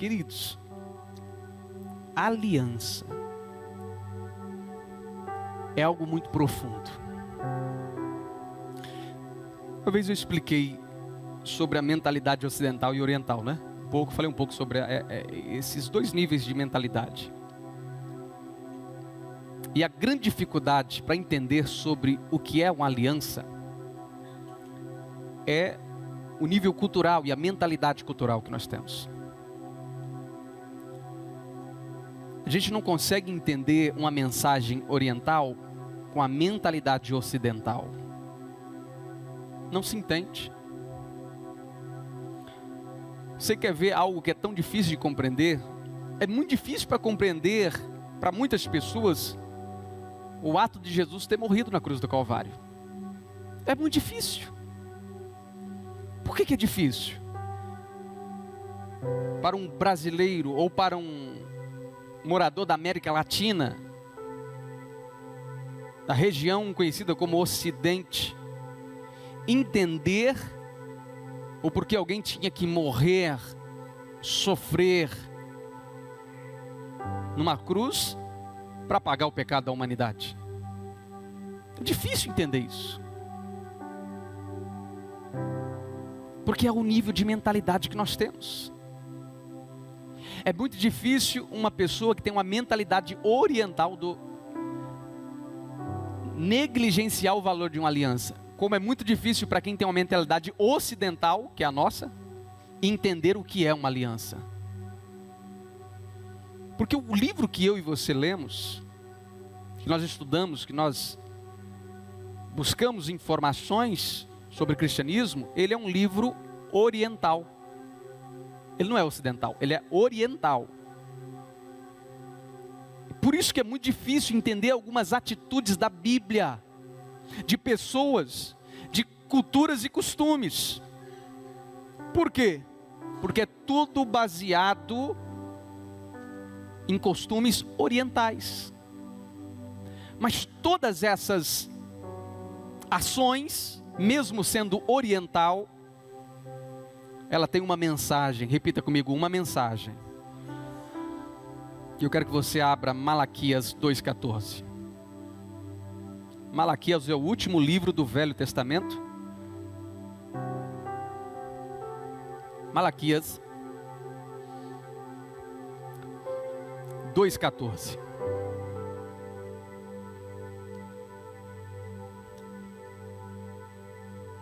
Queridos, aliança é algo muito profundo. Uma vez eu expliquei sobre a mentalidade ocidental e oriental, né? Falei um pouco sobre esses dois níveis de mentalidade. E a grande dificuldade para entender sobre o que é uma aliança é o nível cultural e a mentalidade cultural que nós temos. A gente não consegue entender uma mensagem oriental com a mentalidade ocidental. Não se entende. Você quer ver algo que é tão difícil de compreender? É muito difícil para compreender, para muitas pessoas, o ato de Jesus ter morrido na cruz do Calvário. É muito difícil. Por que é difícil? Para um brasileiro ou para um morador da América Latina, da região conhecida como Ocidente, entender o porquê alguém tinha que morrer, sofrer numa cruz para pagar o pecado da humanidade. É difícil entender isso, porque é o nível de mentalidade que nós temos. É muito difícil uma pessoa que tem uma mentalidade oriental negligenciar o valor de uma aliança. Como é muito difícil para quem tem uma mentalidade ocidental, que é a nossa, entender o que é uma aliança. Porque o livro que eu e você lemos, que nós estudamos, que nós buscamos informações sobre cristianismo, ele é um livro oriental. Ele não é ocidental, ele é oriental. Por isso que é muito difícil entender algumas atitudes da Bíblia, de pessoas, de culturas e costumes. Por quê? Porque é tudo baseado em costumes orientais. Mas todas essas ações, mesmo sendo oriental, ela tem uma mensagem. Repita comigo, uma mensagem. Eu quero que você abra Malaquias 2,14. Malaquias é o último livro do Velho Testamento. Malaquias 2,14.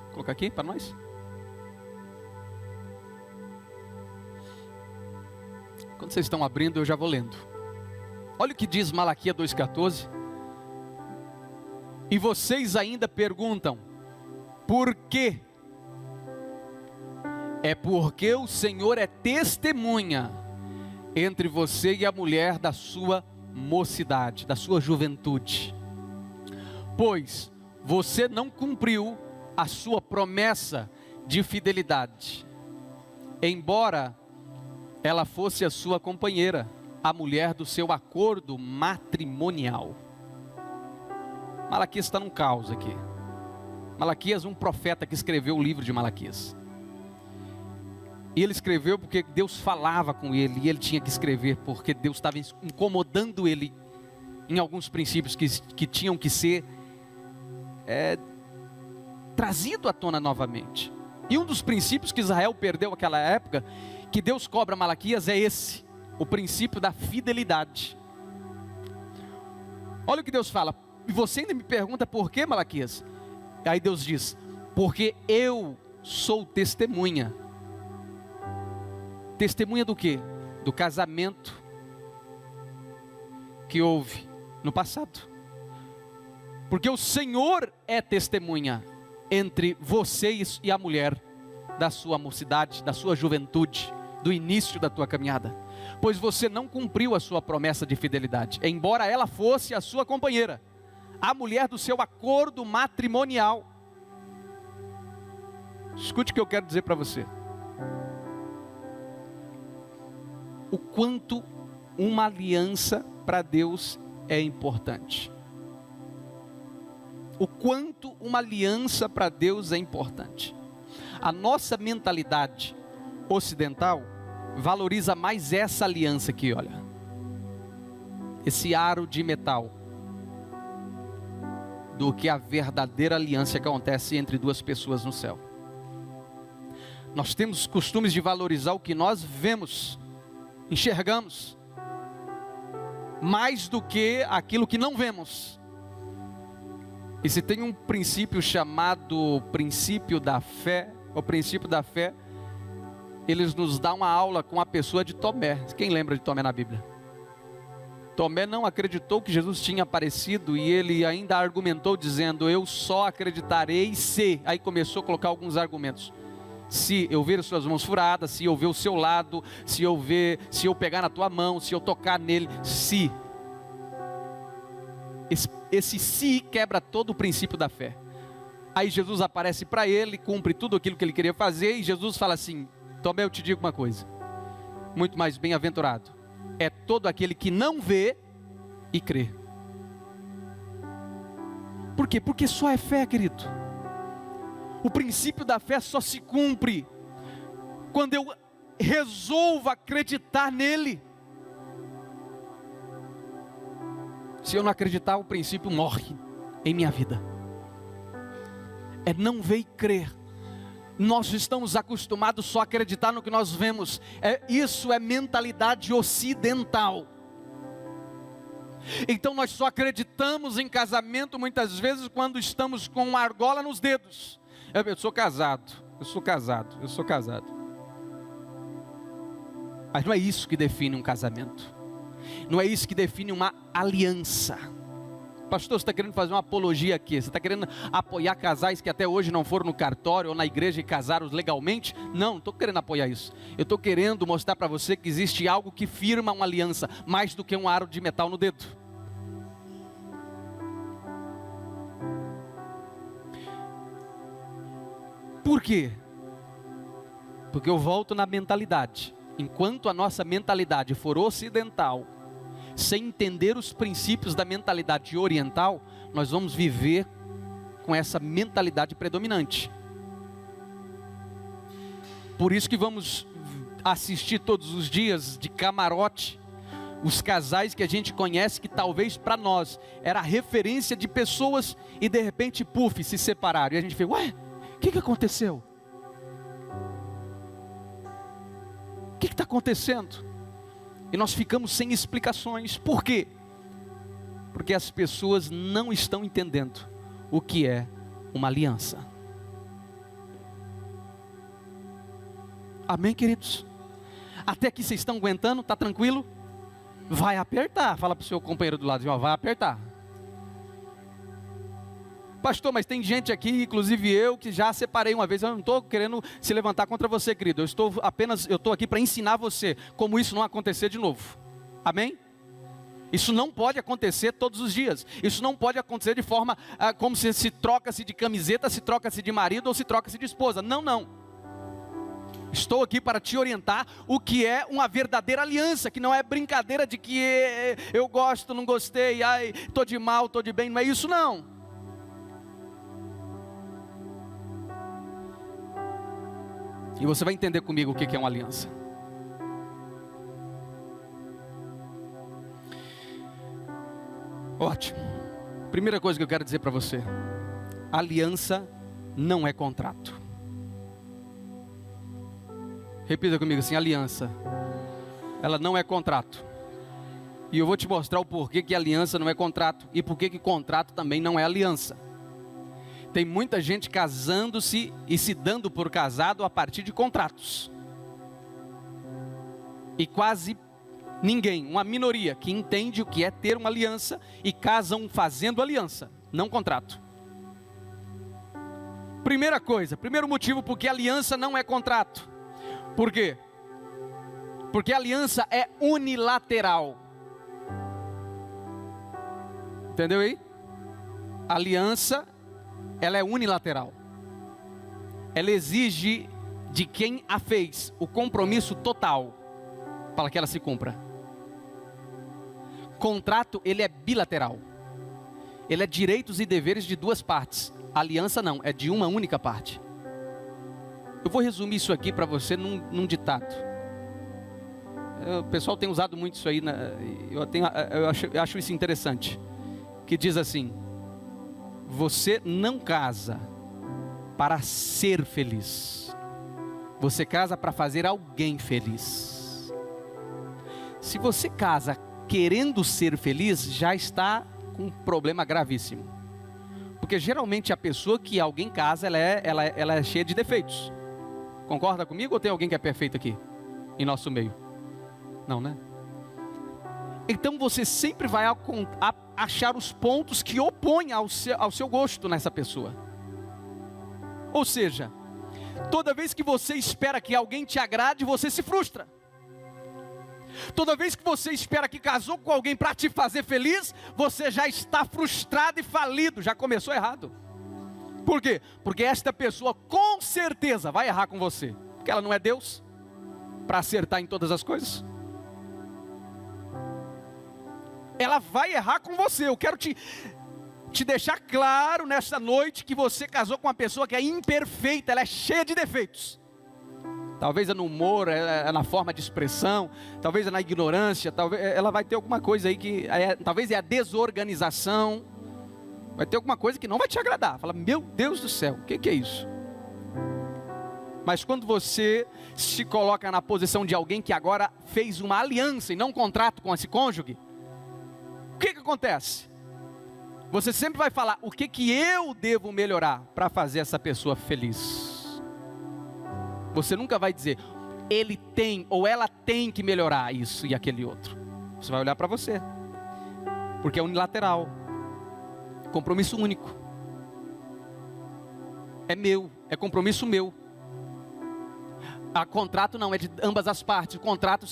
Vou colocar aqui para nós. Quando vocês estão abrindo, eu já vou lendo. Olha o que diz Malaquias 2,14. E vocês ainda perguntam, por quê? É porque o Senhor é testemunha entre você e a mulher da sua mocidade, da sua juventude. Pois você não cumpriu a sua promessa de fidelidade, embora ela fosse a sua companheira, a mulher do seu acordo matrimonial. Malaquias está num caos aqui. Malaquias, um profeta que escreveu o livro de Malaquias. E ele escreveu porque Deus falava com ele, e ele tinha que escrever porque Deus estava incomodando ele em alguns princípios que tinham que ser trazido à tona novamente. E um dos princípios que Israel perdeu naquela época, que Deus cobra Malaquias, é esse, o princípio da fidelidade. Olha o que Deus fala. E você ainda me pergunta por que, Malaquias? Aí Deus diz, porque eu sou testemunha. Testemunha do quê? Do casamento que houve no passado. Porque o Senhor é testemunha entre vocês e a mulher da sua mocidade, da sua juventude, do início da tua caminhada. Pois você não cumpriu a sua promessa de fidelidade, embora ela fosse a sua companheira, a mulher do seu acordo matrimonial. Escute o que eu quero dizer para você. O quanto uma aliança para Deus é importante. O quanto uma aliança para Deus é importante. A nossa mentalidade ocidental valoriza mais essa aliança aqui, olha. Esse aro de metal, do que a verdadeira aliança que acontece entre duas pessoas no céu. Nós temos costumes de valorizar o que nós vemos, enxergamos, mais do que aquilo que não vemos. E se tem um princípio chamado princípio da fé, o princípio da fé, eles nos dão uma aula com a pessoa de Tomé. Quem lembra de Tomé na Bíblia? Tomé não acreditou que Jesus tinha aparecido e ele ainda argumentou dizendo: eu só acreditarei se. Aí começou a colocar alguns argumentos. Se eu ver as suas mãos furadas, se eu ver o seu lado, se eu pegar na tua mão, se eu tocar nele, se. Esse se quebra todo o princípio da fé. Aí Jesus aparece para ele, cumpre tudo aquilo que ele queria fazer, e Jesus fala assim: Tomé, eu te digo uma coisa, muito mais bem-aventurado é todo aquele que não vê e crê. Por quê? Porque só é fé, querido. O princípio da fé só se cumpre quando eu resolvo acreditar nele. Se eu não acreditar, o princípio morre em minha vida. É não ver e crer. Nós estamos acostumados só a acreditar no que nós vemos. Isso é mentalidade ocidental. Então nós só acreditamos em casamento muitas vezes quando estamos com uma argola nos dedos. Eu sou casado. Mas não é isso que define um casamento. Não é isso que define uma aliança. Pastor, você está querendo fazer uma apologia aqui? Você está querendo apoiar casais que até hoje não foram no cartório ou na igreja e casaram legalmente? Não estou querendo apoiar isso. Eu estou querendo mostrar para você que existe algo que firma uma aliança, mais do que um aro de metal no dedo. Por quê? Porque eu volto na mentalidade. Enquanto a nossa mentalidade for ocidental, sem entender os princípios da mentalidade oriental, nós vamos viver com essa mentalidade predominante. Por isso que vamos assistir todos os dias de camarote os casais que a gente conhece, que talvez para nós era referência de pessoas, e de repente, puf, se separaram. E a gente fica: ué, o que aconteceu? O que está acontecendo? E nós ficamos sem explicações. Por quê? Porque as pessoas não estão entendendo o que é uma aliança. Amém, queridos? Até aqui vocês estão aguentando? Está tranquilo? Vai apertar. Fala para o seu companheiro do lado, vai apertar. Pastor, mas tem gente aqui, inclusive eu, que já separei uma vez. Eu não estou querendo se levantar contra você, querido. Eu estou aqui para ensinar você como isso não acontecer de novo. Amém? Isso não pode acontecer todos os dias. Isso não pode acontecer de forma como se troca-se de camiseta, se troca-se de marido ou se troca-se de esposa. Não, não. Estou aqui para te orientar o que é uma verdadeira aliança, que não é brincadeira de que eu gosto, não gostei, estou de mal, estou de bem. Não é isso, não. E você vai entender comigo o que é uma aliança. Ótimo. Primeira coisa que eu quero dizer para você: aliança não é contrato. Repita comigo assim: aliança, ela não é contrato. E eu vou te mostrar o porquê que aliança não é contrato, e porquê que contrato também não é aliança. Tem muita gente casando-se e se dando por casado a partir de contratos. E quase ninguém, uma minoria, que entende o que é ter uma aliança e casam fazendo aliança, não contrato. Primeira coisa, primeiro motivo porque aliança não é contrato. Por quê? Porque a aliança é unilateral. Entendeu aí? Aliança, ela é unilateral. Ela exige de quem a fez o compromisso total para que ela se cumpra. Contrato, ele é bilateral. Ele é direitos e deveres de duas partes. Aliança não, é de uma única parte. Eu vou resumir isso aqui para você num ditado. O pessoal tem usado muito isso aí, né? Eu acho isso interessante. Que diz assim: você não casa para ser feliz, você casa para fazer alguém feliz. Se você casa querendo ser feliz, já está com um problema gravíssimo. Porque geralmente a pessoa que alguém casa, ela é cheia de defeitos. Concorda comigo ou tem alguém que é perfeito aqui, em nosso meio? Não, né? Então você sempre vai achar os pontos que opõem ao seu gosto nessa pessoa. Ou seja, toda vez que você espera que alguém te agrade, você se frustra. Toda vez que você espera que casou com alguém para te fazer feliz, você já está frustrado e falido, já começou errado. Por quê? Porque esta pessoa com certeza vai errar com você, porque ela não é Deus para acertar em todas as coisas. Ela vai errar com você. Eu quero te deixar claro nessa noite que você casou com uma pessoa que é imperfeita, ela é cheia de defeitos. Talvez é no humor, é na forma de expressão, talvez é na ignorância, talvez ela vai ter alguma coisa aí que talvez é a desorganização. Vai ter alguma coisa que não vai te agradar. Fala, meu Deus do céu, o que é isso? Mas quando você se coloca na posição de alguém que agora fez uma aliança e não um contrato com esse cônjuge, o que acontece? Você sempre vai falar, o que eu devo melhorar para fazer essa pessoa feliz? Você nunca vai dizer, ele tem ou ela tem que melhorar isso e aquele outro. Você vai olhar para você, porque é unilateral, compromisso único. É meu, é compromisso meu. A contrato não, é de ambas as partes. O contrato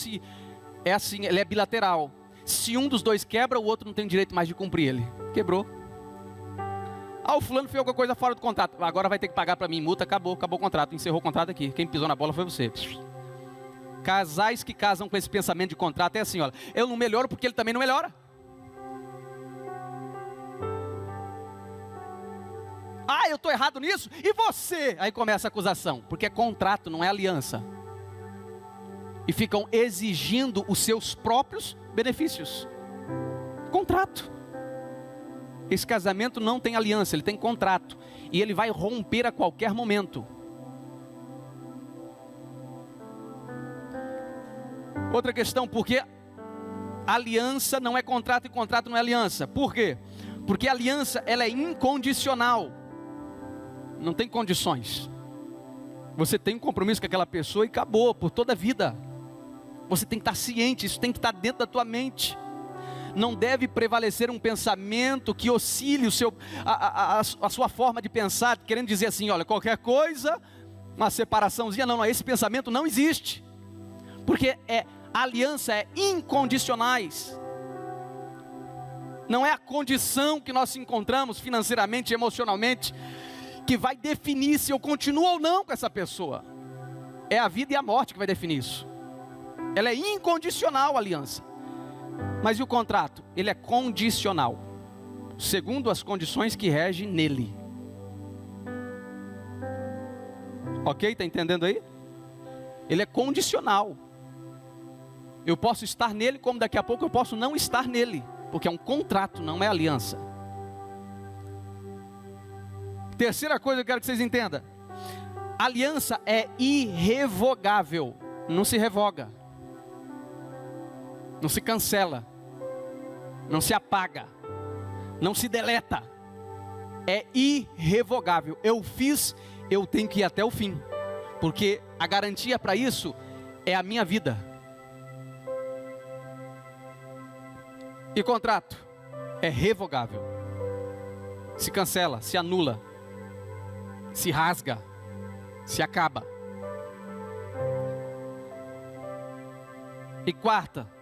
é assim, ele é bilateral. Se um dos dois quebra, o outro não tem direito mais de cumprir ele. Quebrou. O fulano fez alguma coisa fora do contrato, agora vai ter que pagar para mim multa, acabou o contrato, encerrou o contrato aqui. Quem pisou na bola foi você. Casais que casam com esse pensamento de contrato é assim, olha, eu não melhoro porque ele também não melhora. Eu estou errado nisso, e você? Aí começa a acusação, porque é contrato, não é aliança. E ficam exigindo os seus próprios benefícios. Contrato. Esse casamento não tem aliança, ele tem contrato. E ele vai romper a qualquer momento. Outra questão, porque aliança não é contrato e contrato não é aliança. Por quê? Porque a aliança, ela é incondicional. Não tem condições. Você tem um compromisso com aquela pessoa e acabou, por toda a vida. Você tem que estar ciente, isso tem que estar dentro da tua mente. Não deve prevalecer um pensamento que oscile a sua forma de pensar, querendo dizer assim, olha, qualquer coisa, uma separaçãozinha, não, esse pensamento não existe, porque a aliança é incondicionais, não é a condição que nós encontramos financeiramente, emocionalmente, que vai definir se eu continuo ou não com essa pessoa, é a vida e a morte que vai definir isso, ela é incondicional a aliança. Mas e o contrato? Ele é condicional, segundo as condições que regem nele. Ok? Está entendendo aí? Ele é condicional. Eu posso estar nele, como daqui a pouco eu posso não estar nele, porque é um contrato, não é aliança. Terceira coisa que eu quero que vocês entendam: aliança é irrevogável, não se revoga. Não se cancela, não se apaga, não se deleta, é irrevogável. Eu fiz, eu tenho que ir até o fim, porque a garantia para isso é a minha vida. E contrato é revogável, se cancela, se anula, se rasga, se acaba. E quarta,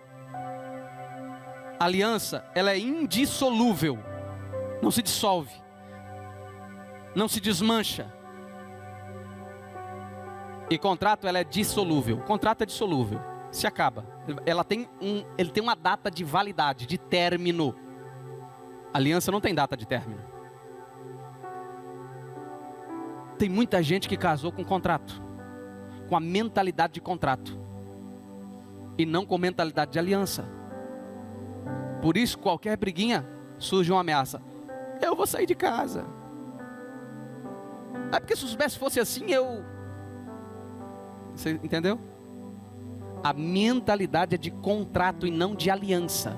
aliança, ela é indissolúvel, não se dissolve, não se desmancha. E contrato, ela é dissolúvel. Contrato é dissolúvel, se acaba. Ele tem uma data de validade, de término. Aliança não tem data de término. Tem muita gente que casou com contrato, com a mentalidade de contrato. e não com mentalidade de aliança. Por isso, qualquer briguinha, surge uma ameaça. Eu vou sair de casa. É porque se soubesse fosse assim, Você entendeu? A mentalidade é de contrato e não de aliança.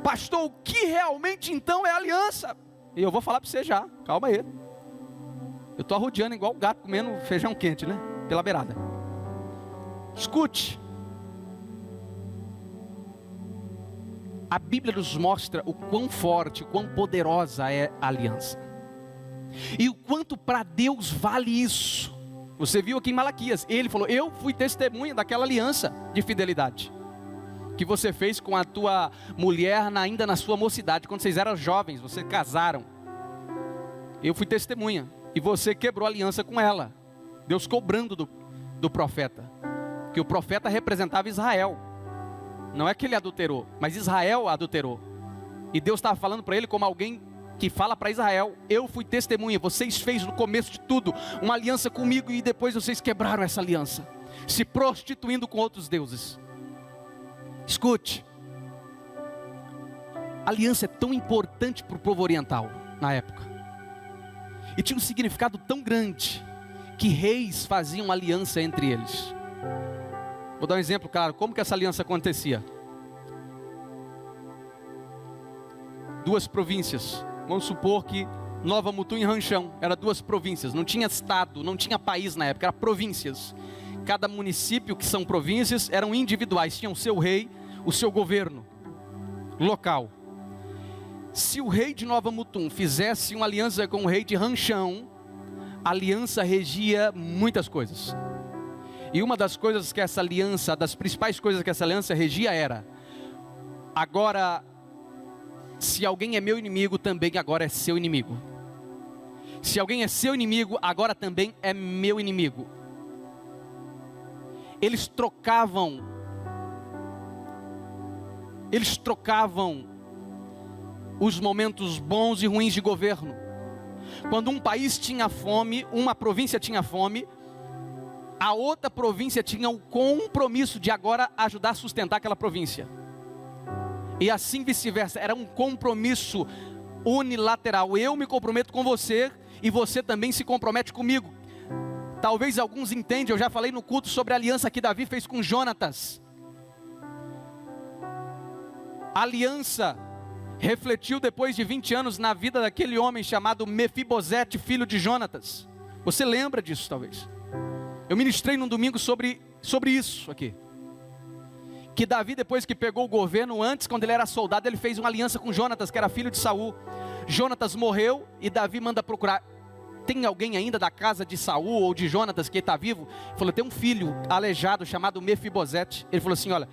Pastor, o que realmente então é aliança? E eu vou falar para você já, calma aí. Eu estou arrodeando igual o gato comendo feijão quente, né? Pela beirada. Escute. A Bíblia nos mostra o quão forte, o quão poderosa é a aliança. E o quanto para Deus vale isso. Você viu aqui em Malaquias, ele falou, eu fui testemunha daquela aliança de fidelidade que você fez com a tua mulher ainda na sua mocidade, quando vocês eram jovens, vocês casaram. Eu fui testemunha, e você quebrou a aliança com ela. Deus cobrando do profeta, que o profeta representava Israel. Não é que ele adulterou, mas Israel adulterou. E Deus estava falando para ele como alguém que fala para Israel, eu fui testemunha, vocês fez no começo de tudo uma aliança comigo e depois vocês quebraram essa aliança, se prostituindo com outros deuses. Escute, a aliança é tão importante para o povo oriental na época, e tinha um significado tão grande, que reis faziam aliança entre eles. Vou dar um exemplo claro, como que essa aliança acontecia? Duas províncias, vamos supor que Nova Mutum e Ranchão, eram duas províncias, não tinha estado, não tinha país na época, eram províncias. Cada município, que são províncias, eram individuais, tinham o seu rei, o seu governo local. Se o rei de Nova Mutum fizesse uma aliança com o rei de Ranchão, a aliança regia muitas coisas. E uma das coisas que essa aliança, das principais coisas que essa aliança regia era, agora, se alguém é meu inimigo, também agora é seu inimigo. Se alguém é seu inimigo, agora também é meu inimigo. Eles trocavam os momentos bons e ruins de governo. Quando um país tinha fome, uma província tinha fome, a outra província tinha o compromisso de agora ajudar a sustentar aquela província. E assim vice-versa, era um compromisso unilateral. Eu me comprometo com você e você também se compromete comigo. Talvez alguns entendam, eu já falei no culto sobre a aliança que Davi fez com Jonatas. A aliança refletiu depois de 20 anos na vida daquele homem chamado Mefibosete, filho de Jonatas. Você lembra disso talvez? Eu ministrei num domingo sobre isso aqui. Que Davi, depois que pegou o governo, antes quando ele era soldado, ele fez uma aliança com Jonatas, que era filho de Saul. Jonatas morreu e Davi manda procurar. Tem alguém ainda da casa de Saul ou de Jonatas que está vivo? Ele falou, tem um filho aleijado chamado Mefibosete. Ele falou assim, olha,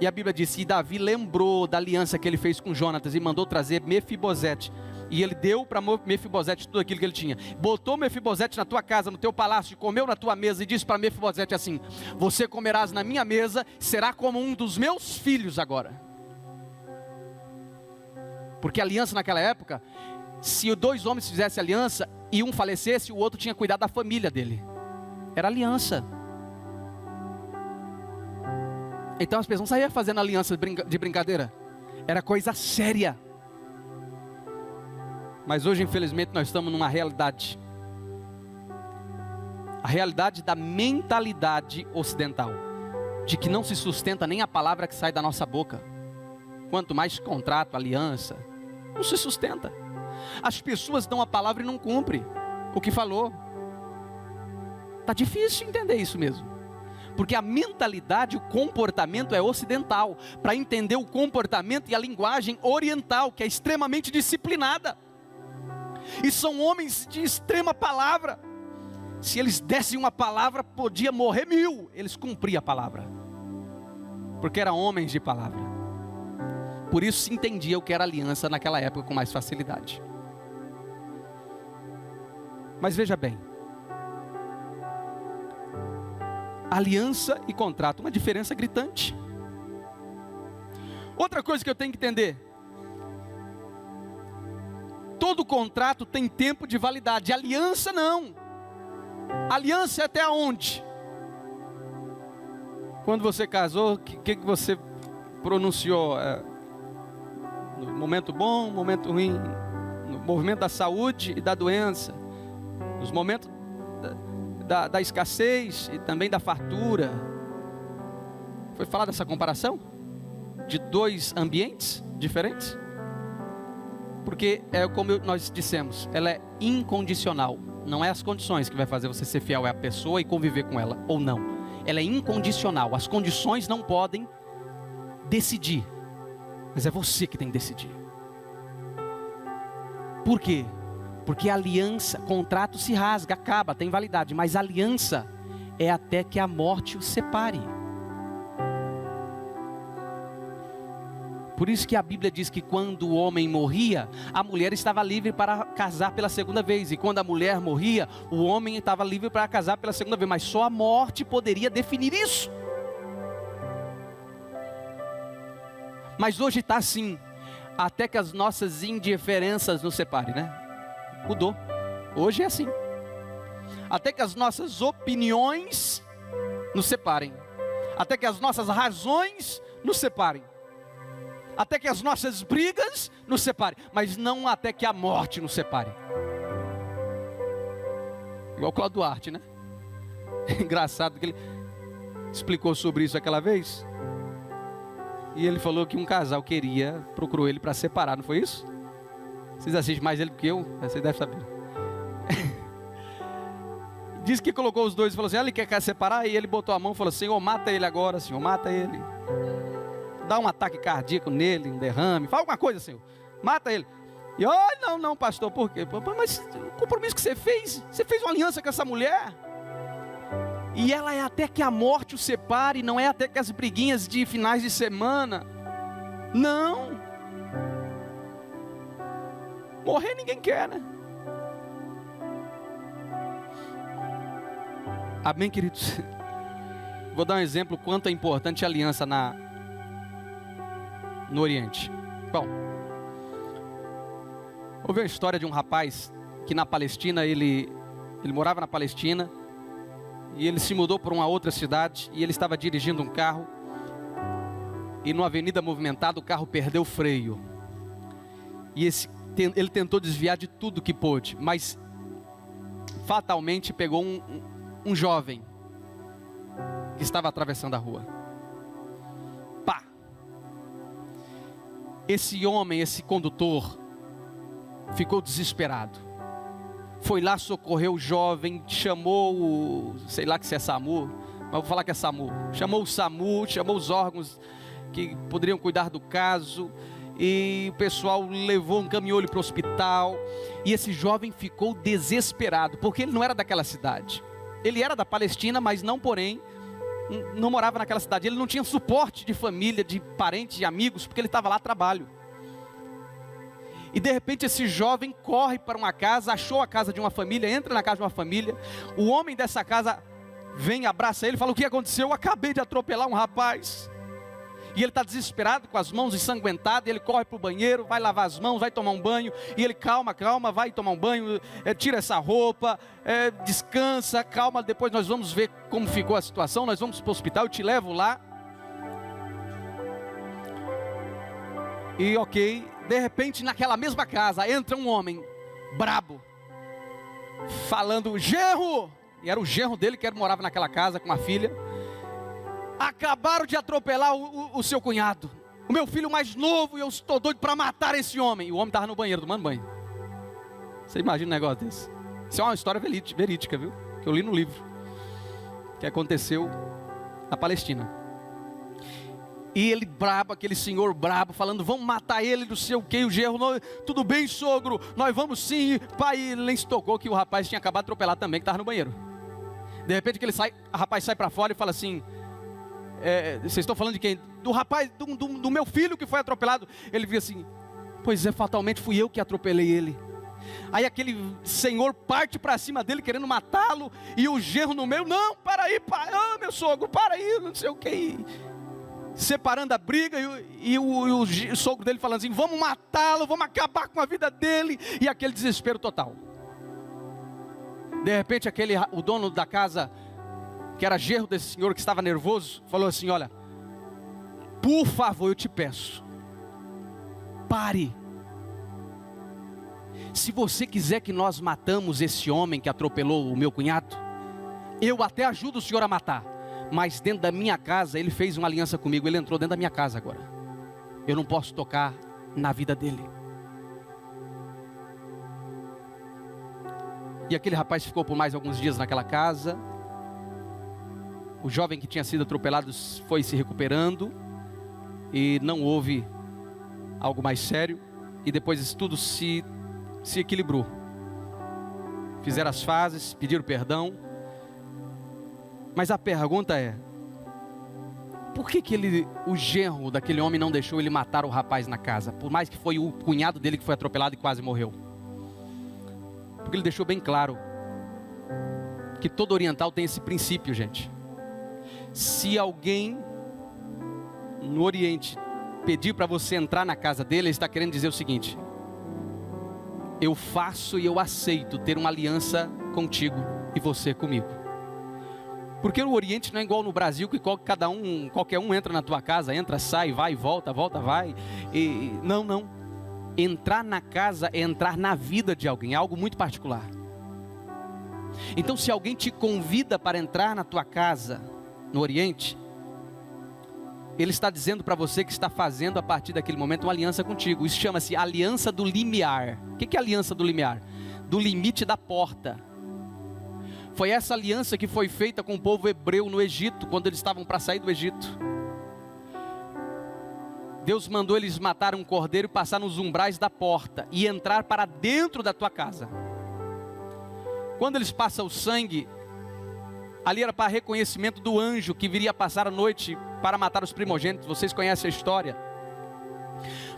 e a Bíblia diz, e Davi lembrou da aliança que ele fez com Jonatas e mandou trazer Mefibosete. E ele deu para Mefibosete tudo aquilo que ele tinha. Botou Mefibosete na tua casa, no teu palácio, comeu na tua mesa e disse para Mefibosete assim, você comerás na minha mesa, será como um dos meus filhos agora. Porque a aliança naquela época, se dois homens fizessem aliança e um falecesse, o outro tinha cuidado da família dele. Era aliança. Então as pessoas não saíam fazendo aliança de brincadeira. Era coisa séria. Mas hoje, infelizmente, nós estamos numa realidade. A realidade da mentalidade ocidental. De que não se sustenta nem a palavra que sai da nossa boca. Quanto mais contrato, aliança. Não se sustenta. As pessoas dão a palavra e não cumprem o que falou. Está difícil entender isso mesmo. Porque a mentalidade, o comportamento é ocidental. Para entender o comportamento e a linguagem oriental, que é extremamente disciplinada. E são homens de extrema palavra. Se eles dessem uma palavra, podia morrer 1000. Eles cumpriam a palavra. Porque eram homens de palavra. Por isso se entendia o que era aliança naquela época com mais facilidade. Mas veja bem. Aliança e contrato, uma diferença gritante. Outra coisa que eu tenho que entender. Todo contrato tem tempo de validade, aliança não. Aliança é até onde? Quando você casou, o que você pronunciou? No momento bom, momento ruim, no movimento da saúde e da doença, nos momentos da escassez e também da fartura. Foi falada essa comparação de dois ambientes diferentes? Porque é como nós dissemos, ela é incondicional. Não é as condições que vai fazer você ser fiel à pessoa e conviver com ela, ou não. Ela é incondicional. As condições não podem decidir, mas é você que tem que decidir. Por quê? Porque a aliança, contrato se rasga, acaba, tem validade, mas a aliança é até que a morte os separe. Por isso que a Bíblia diz que quando o homem morria, a mulher estava livre para casar pela segunda vez. E quando a mulher morria, o homem estava livre para casar pela segunda vez. Mas só a morte poderia definir isso. Mas hoje está assim, até que as nossas indiferenças nos separem, né? Mudou. Hoje é assim. Até que as nossas opiniões nos separem. Até que as nossas razões nos separem. Até que as nossas brigas nos separem. Mas não até que a morte nos separe. Igual o Cláudio Duarte, né? Engraçado que ele explicou sobre isso aquela vez. E ele falou que um casal procurou ele para separar, não foi isso? Vocês assistem mais ele do que eu, você deve saber. Diz que colocou os dois e falou assim: ele quer separar, e ele botou a mão e falou: Senhor, mata ele agora, Senhor, mata ele. Dá um ataque cardíaco nele, um derrame, fala alguma coisa, Senhor, mata ele. E olha, não, pastor, por quê? Mas o compromisso que você fez uma aliança com essa mulher. E ela é até que a morte o separe, não é até que as briguinhas de finais de semana. Não. Morrer ninguém quer, né? Amém, queridos? Vou dar um exemplo quanto é importante a aliança no Oriente. Bom, houve a história de um rapaz que na Palestina, ele morava na Palestina, e ele se mudou para uma outra cidade, e ele estava dirigindo um carro, e numa avenida movimentada o carro perdeu o freio, e ele tentou desviar de tudo que pôde, mas fatalmente pegou um jovem que estava atravessando a rua. Pá! Esse homem, esse condutor, ficou desesperado. Foi lá, socorreu o jovem, chamou sei lá se é SAMU, mas vou falar que é SAMU. Chamou o SAMU, chamou os órgãos que poderiam cuidar do caso, e o pessoal levou, encaminhou ele para o hospital, e esse jovem ficou desesperado, porque ele não era daquela cidade. Ele era da Palestina, mas não morava naquela cidade. Ele não tinha suporte de família, de parentes, de amigos, porque ele estava lá a trabalho. E de repente esse jovem corre para uma casa, achou a casa de uma família, entra na casa de uma família. O homem dessa casa vem, abraça ele e fala: o que aconteceu? Eu acabei de atropelar um rapaz. E ele está desesperado, com as mãos ensanguentadas. Ele corre para o banheiro, vai lavar as mãos, vai tomar um banho. E ele, calma, vai tomar um banho, tira essa roupa, descansa, calma. Depois nós vamos ver como ficou a situação. Nós vamos para o hospital, eu te levo lá. E ok, de repente naquela mesma casa entra um homem brabo, falando: genro! E era o genro dele que morava naquela casa com a filha. Acabaram de atropelar o seu cunhado, o meu filho mais novo, e eu estou doido para matar esse homem. E o homem estava no banheiro tomando banho. Você imagina um negócio desse? Isso é uma história verídica, viu? Que eu li no livro, que aconteceu na Palestina. E ele brabo, aquele senhor brabo, falando: vamos matar ele, não sei o que. O genro: tudo bem, sogro, nós vamos sim. Pai, ele nem se tocou que o rapaz tinha acabado de atropelar também, que estava no banheiro. De repente que o rapaz sai para fora e fala assim: vocês estão falando de quem? Do rapaz, do meu filho que foi atropelado. Ele vira assim: pois é, fatalmente fui eu que atropelei ele. Aí aquele senhor parte para cima dele querendo matá-lo, e o genro no meio: não, para aí, pai, meu sogro, para aí, não sei o que. Separando a briga, e o sogro dele falando assim: vamos matá-lo, vamos acabar com a vida dele. E aquele desespero total. De repente o dono da casa que era genro desse senhor que estava nervoso, falou assim: olha, por favor, eu te peço, pare. Se você quiser que nós matamos esse homem que atropelou o meu cunhado, eu até ajudo o senhor a matar, mas dentro da minha casa, ele fez uma aliança comigo, ele entrou dentro da minha casa agora, eu não posso tocar na vida dele. E aquele rapaz ficou por mais alguns dias naquela casa. O jovem que tinha sido atropelado foi se recuperando, e não houve algo mais sério, e depois isso tudo se equilibrou. Fizeram as fases, pediram perdão. Mas a pergunta é: por que o genro daquele homem não deixou ele matar o rapaz na casa? Por mais que foi o cunhado dele que foi atropelado e quase morreu. Porque ele deixou bem claro que todo oriental tem esse princípio, gente. Se alguém no Oriente pedir para você entrar na casa dele, ele está querendo dizer o seguinte: eu faço e eu aceito ter uma aliança contigo e você comigo. Porque no Oriente não é igual no Brasil, que qualquer um entra na tua casa, entra, sai, vai, volta, vai. Não. Entrar na casa é entrar na vida de alguém, é algo muito particular. Então, se alguém te convida para entrar na tua casa no Oriente, ele está dizendo para você que está fazendo a partir daquele momento uma aliança contigo. Isso chama-se aliança do limiar. O que é aliança do limiar? Do limite da porta. Foi essa aliança que foi feita com o povo hebreu no Egito, quando eles estavam para sair do Egito. Deus mandou eles matar um cordeiro e passar nos umbrais da porta e entrar para dentro da tua casa. Quando eles passam o sangue, ali era para reconhecimento do anjo que viria passar a noite para matar os primogênitos. Vocês conhecem a história.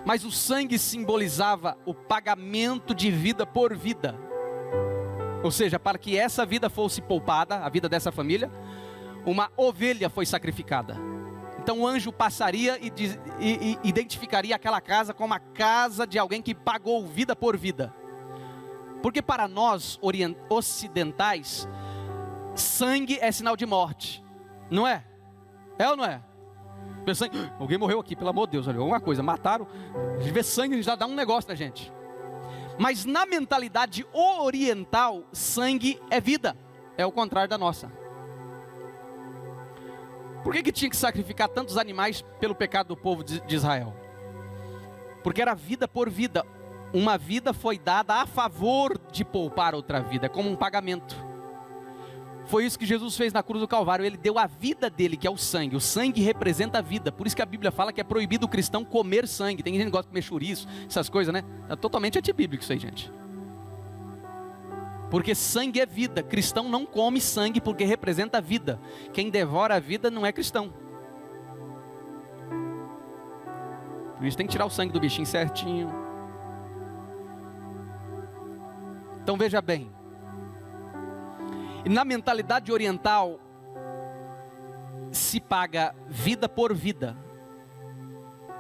Mas o sangue simbolizava o pagamento de vida por vida. Ou seja, para que essa vida fosse poupada, a vida dessa família, uma ovelha foi sacrificada. Então o anjo passaria e identificaria aquela casa como a casa de alguém que pagou vida por vida. Porque para nós ocidentais, sangue é sinal de morte, não é? É ou não é? Alguém morreu aqui, pelo amor de Deus, olha, alguma coisa, mataram, ver sangue já dá um negócio na gente. Mas na mentalidade oriental, sangue é vida, é o contrário da nossa. Por que tinha que sacrificar tantos animais pelo pecado do povo de Israel? Porque era vida por vida. Uma vida foi dada a favor de poupar outra vida, como um pagamento. Foi isso que Jesus fez na cruz do Calvário. Ele deu a vida dele, que é o sangue. O sangue representa a vida. Por isso que a Bíblia fala que é proibido o cristão comer sangue. Tem gente que gosta de comer chouriço, essas coisas, né? É totalmente antibíblico isso aí, gente. Porque sangue é vida. Cristão não come sangue porque representa a vida. Quem devora a vida não é cristão. Por isso tem que tirar o sangue do bichinho certinho. Então veja bem. E na mentalidade oriental, se paga vida por vida.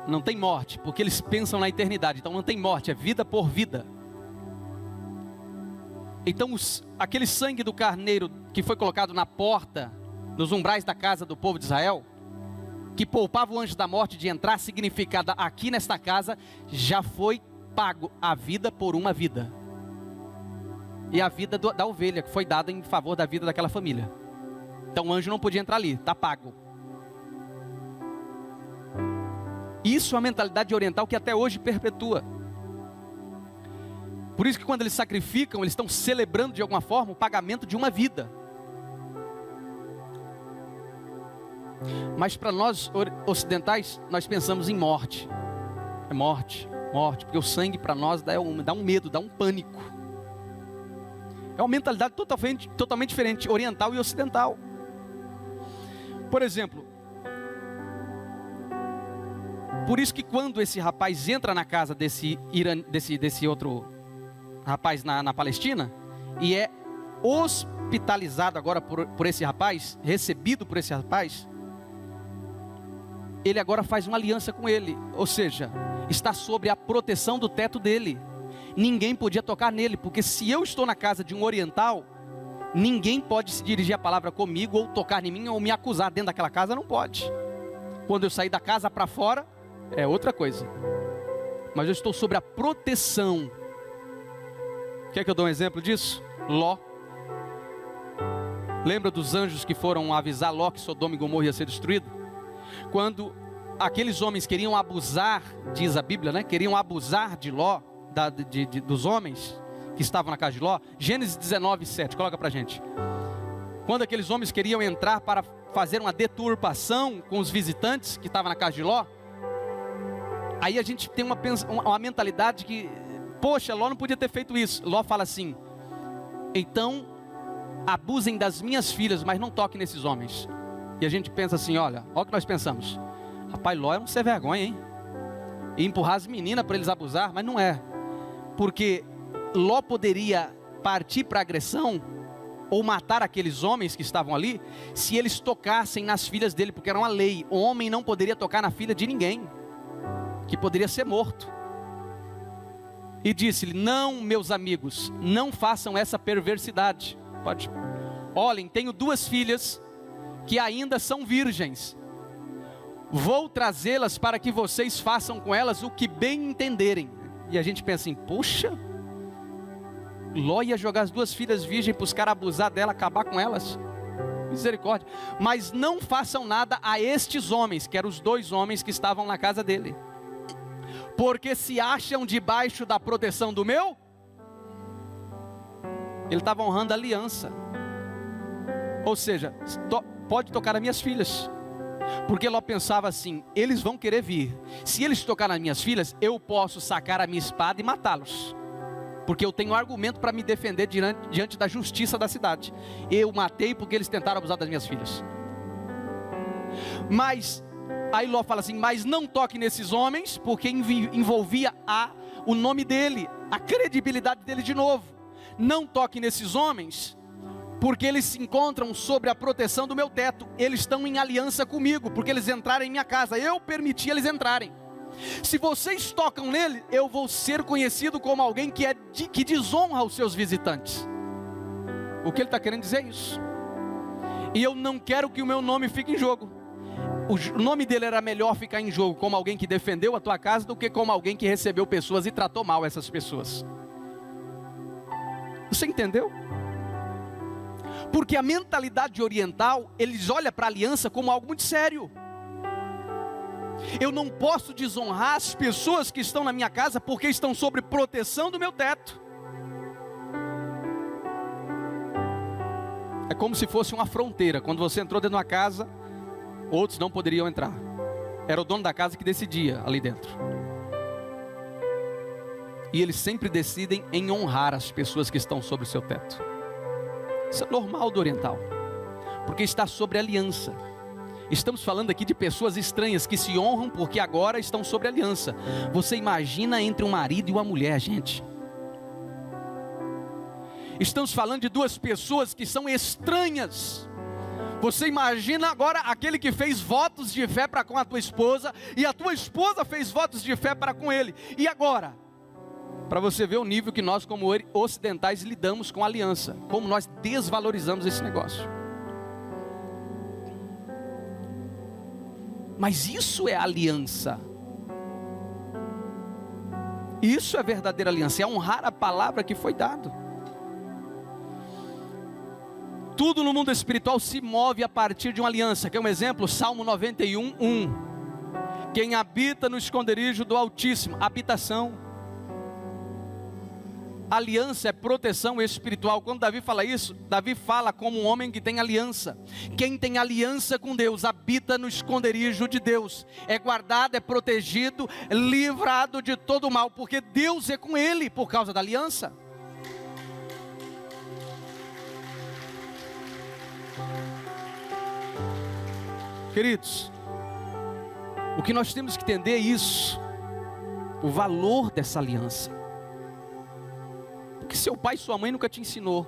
Não tem morte, porque eles pensam na eternidade. Então não tem morte, é vida por vida. Então aquele sangue do carneiro que foi colocado na porta, nos umbrais da casa do povo de Israel, que poupava o anjo da morte de entrar, significada aqui nesta casa, já foi pago a vida por uma vida. E a vida da ovelha, que foi dada em favor da vida daquela família. Então o anjo não podia entrar ali, está pago. Isso é a mentalidade oriental que até hoje perpetua. Por isso que quando eles sacrificam, eles estão celebrando de alguma forma o pagamento de uma vida. Mas para nós ocidentais, nós pensamos em morte. É morte, porque o sangue para nós dá um medo, dá um pânico. É uma mentalidade totalmente diferente, oriental e ocidental. Por exemplo, por isso que quando esse rapaz entra na casa desse outro rapaz na Palestina, e é hospitalizado agora por esse rapaz, recebido por esse rapaz, ele agora faz uma aliança com ele, ou seja, está sobre a proteção do teto dele. Ninguém podia tocar nele, porque se eu estou na casa de um oriental, ninguém pode se dirigir a palavra comigo, ou tocar em mim, ou me acusar dentro daquela casa, não pode. Quando eu sair da casa para fora, é outra coisa. Mas eu estou sobre a proteção. Quer que eu dê um exemplo disso? Ló. Lembra dos anjos que foram avisar Ló que Sodoma e Gomorra ia ser destruído? Quando aqueles homens queriam abusar, diz a Bíblia, né? Queriam abusar de Ló, dos homens que estavam na casa de Ló. Gênesis 19, 7, coloca pra gente. Quando aqueles homens queriam entrar para fazer uma deturpação com os visitantes que estavam na casa de Ló, aí a gente tem uma mentalidade que, poxa, Ló não podia ter feito isso. Ló fala assim: então abusem das minhas filhas, mas não toquem nesses homens. E a gente pensa assim, olha o que nós pensamos. Rapaz, Ló é um ser vergonha, hein? E empurrar as meninas para eles abusar, mas não é. Porque Ló poderia partir para agressão ou matar aqueles homens que estavam ali, se eles tocassem nas filhas dele, porque era uma lei. O homem não poderia tocar na filha de ninguém, que poderia ser morto. E disse-lhe: não, meus amigos, não façam essa perversidade. Pode. Olhem, tenho 2 filhas que ainda são virgens. Vou trazê-las para que vocês façam com elas o que bem entenderem. E a gente pensa assim, puxa, Ló ia jogar as 2 filhas virgens para os caras abusar dela, acabar com elas. Misericórdia. Mas não façam nada a estes homens, que eram os 2 homens que estavam na casa dele, porque se acham debaixo da proteção do meu. Ele estava honrando a aliança. Ou seja, pode tocar nas minhas filhas. Porque Ló pensava assim, eles vão querer vir. Se eles tocar nas minhas filhas, eu posso sacar a minha espada e matá-los. Porque eu tenho argumento para me defender diante da justiça da cidade. Eu matei porque eles tentaram abusar das minhas filhas. Mas, aí Ló fala assim, mas não toque nesses homens, porque envolvia o nome dele, a credibilidade dele de novo. Não toque nesses homens, porque eles se encontram sobre a proteção do meu teto. Eles estão em aliança comigo, porque eles entraram em minha casa, eu permiti eles entrarem. Se vocês tocam nele, eu vou ser conhecido como alguém que desonra os seus visitantes. O que ele está querendo dizer é isso. E eu não quero que o meu nome fique em jogo. O nome dele era melhor ficar em jogo como alguém que defendeu a tua casa, do que como alguém que recebeu pessoas e tratou mal essas pessoas. Você entendeu? Porque a mentalidade oriental, eles olham para a aliança como algo muito sério. Eu não posso desonrar as pessoas que estão na minha casa, porque estão sob proteção do meu teto. É como se fosse uma fronteira. Quando você entrou dentro de uma casa, outros não poderiam entrar. Era o dono da casa que decidia ali dentro. E eles sempre decidem em honrar as pessoas que estão sobre o seu teto. Isso é normal do oriental, porque está sobre aliança. Estamos falando aqui de pessoas estranhas que se honram porque agora estão sobre aliança. Você imagina entre um marido e uma mulher, gente. Estamos falando de 2 pessoas que são estranhas. Você imagina agora aquele que fez votos de fé para com a tua esposa, e a tua esposa fez votos de fé para com ele. E agora? Para você ver o nível que nós como ocidentais lidamos com a aliança. Como nós desvalorizamos esse negócio. Mas isso é aliança. Isso é verdadeira aliança. É honrar a palavra que foi dada. Tudo no mundo espiritual se move a partir de uma aliança. Quer um exemplo? Salmo 91, 1. Quem habita no esconderijo do Altíssimo. Habitação. Aliança é proteção espiritual. Quando Davi fala isso, Davi fala como um homem que tem aliança. Quem tem aliança com Deus, habita no esconderijo de Deus. É guardado, é protegido, é livrado de todo mal, porque Deus é com ele por causa da aliança. Queridos, o que nós temos que entender é isso. O valor dessa aliança. Que seu pai e sua mãe nunca te ensinou.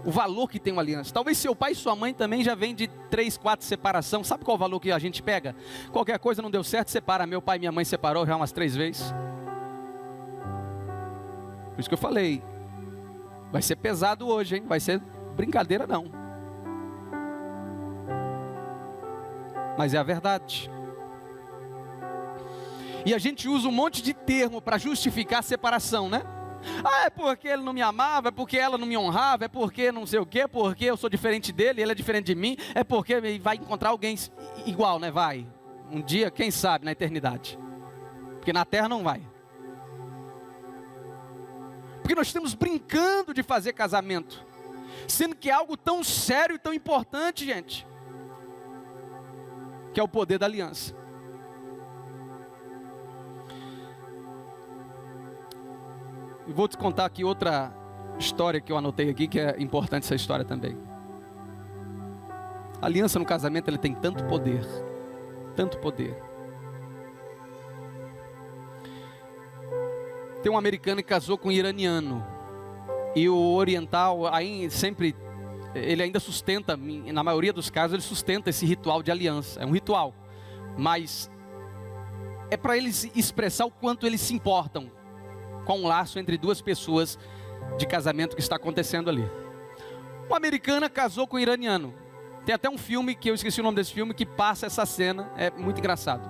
O valor que tem uma aliança. Talvez seu pai e sua mãe também já vem de 3, 4 separação. Sabe qual é o valor que a gente pega? Qualquer coisa não deu certo, separa. Meu pai e minha mãe separou já umas 3 vezes. Por isso que eu falei, vai ser pesado hoje, hein? Vai ser brincadeira não. Mas é a verdade. E a gente usa um monte de termo para justificar a separação, né? Ah, é porque ele não me amava, é porque ela não me honrava, é porque não sei o quê, porque eu sou diferente dele, ele é diferente de mim, é porque vai encontrar alguém igual, né? Vai. Um dia, quem sabe, na eternidade. Porque na terra não vai. Porque nós estamos brincando de fazer casamento, sendo que é algo tão sério e tão importante, gente, que é o poder da aliança. E vou te contar aqui outra história que eu anotei aqui, que é importante essa história também. A aliança no casamento, ele tem tanto poder, tanto poder. Tem um americano que casou com um iraniano, e o oriental aí sempre, ele ainda sustenta, na maioria dos casos ele sustenta esse ritual de aliança. É um ritual, mas é para eles expressar o quanto eles se importam com um laço entre duas pessoas de casamento que está acontecendo ali. Uma americana casou com um iraniano. Tem até um filme, que eu esqueci o nome desse filme, que passa essa cena, é muito engraçado.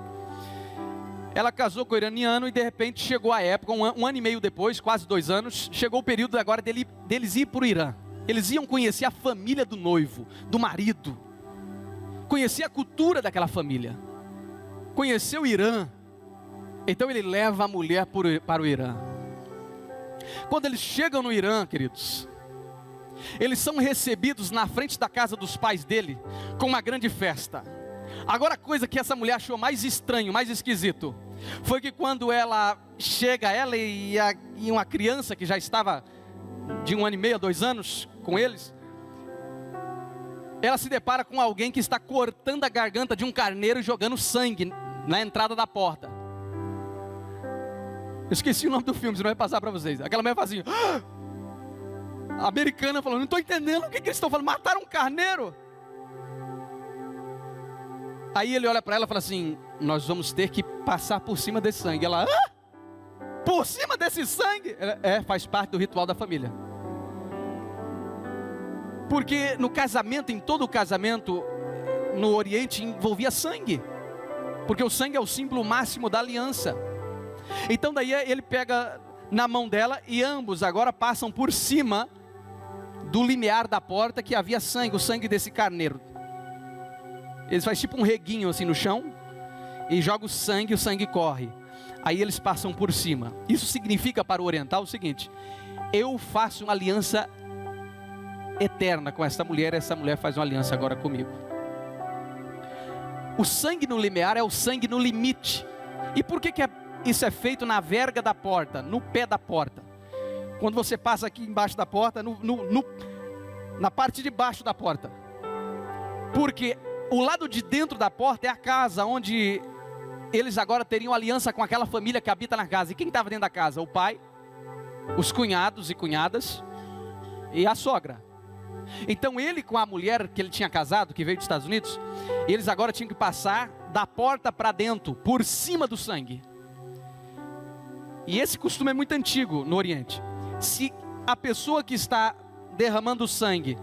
Ela casou com o iraniano e de repente chegou a época, um ano e meio depois, quase 2 anos, chegou o período agora deles ir para o Irã. Eles iam conhecer a família do noivo, do marido, conhecer a cultura daquela família, conhecer o Irã. Então ele leva a mulher para o Irã. Quando eles chegam no Irã, queridos, eles são recebidos na frente da casa dos pais dele, com uma grande festa. Agora a coisa que essa mulher achou mais estranho, mais esquisito, foi que quando ela chega, ela e uma criança que já estava de 1 ano e meio a 2 anos com eles, ela se depara com alguém que está cortando a garganta de um carneiro e jogando sangue na entrada da porta. Eu esqueci o nome do filme, senão vai passar para vocês. Aquela mulher fala assim, a americana falou, não estou entendendo o que eles estão falando, mataram um carneiro. Aí ele olha para ela e fala assim, nós vamos ter que passar por cima desse sangue. Ela, por cima desse sangue? Ela, faz parte do ritual da família. Porque no casamento, em todo o casamento, no Oriente envolvia sangue. Porque o sangue é o símbolo máximo da aliança. Então daí ele pega na mão dela e ambos agora passam por cima do limiar da porta que havia sangue, o sangue desse carneiro. Eles fazem tipo um reguinho assim no chão e jogam o sangue corre. Aí eles passam por cima. Isso significa para o oriental o seguinte: eu faço uma aliança eterna com essa mulher faz uma aliança agora comigo. O sangue no limiar é o sangue no limite. E por que isso é feito na verga da porta, no pé da porta? Quando você passa aqui embaixo da porta, na parte de baixo da porta. Porque o lado de dentro da porta é a casa, onde eles agora teriam aliança com aquela família que habita na casa. E quem estava dentro da casa? O pai, os cunhados e cunhadas e a sogra. Então ele com a mulher que ele tinha casado, que veio dos Estados Unidos, eles agora tinham que passar da porta para dentro, por cima do sangue. E esse costume é muito antigo no Oriente. Se a pessoa que está derramando sangue,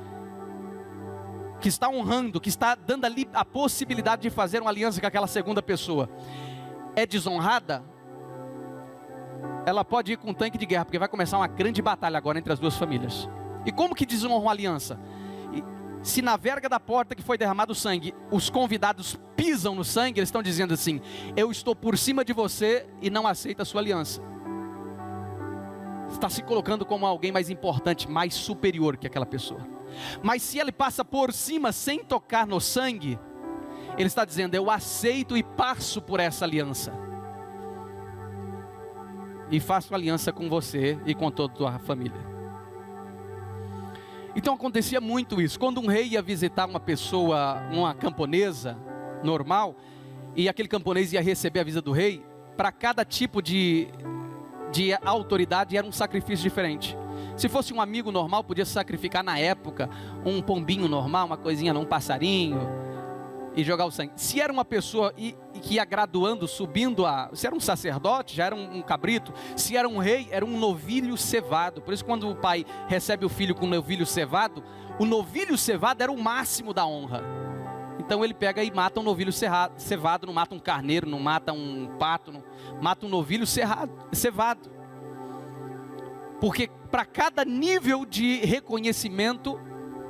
que está honrando, que está dando ali a possibilidade de fazer uma aliança com aquela segunda pessoa, é desonrada, ela pode ir com um tanque de guerra, porque vai começar uma grande batalha agora entre as duas famílias. E como que desonra uma aliança? Se na verga da porta que foi derramado o sangue, os convidados pisam no sangue, eles estão dizendo assim: eu estou por cima de você e não aceito a sua aliança. Está se colocando como alguém mais importante, mais superior que aquela pessoa. Mas se ele passa por cima sem tocar no sangue, ele está dizendo: eu aceito e passo por essa aliança. E faço aliança com você e com toda a tua família. Então acontecia muito isso. Quando um rei ia visitar uma pessoa, uma camponesa normal, e aquele camponês ia receber a visita do rei, para cada tipo de autoridade era um sacrifício diferente. Se fosse um amigo normal, podia sacrificar na época um pombinho normal, uma coisinha, um passarinho, e jogar o sangue. Se era uma pessoa, e que ia graduando, subindo se era um sacerdote, já era um cabrito. Se era um rei, era um novilho cevado. Por isso, quando o pai recebe o filho com um novilho cevado, o novilho cevado era o máximo da honra. Então ele pega e mata um novilho cevado, não mata um carneiro, não mata um pato, não, mata um novilho cevado. Porque para cada nível de reconhecimento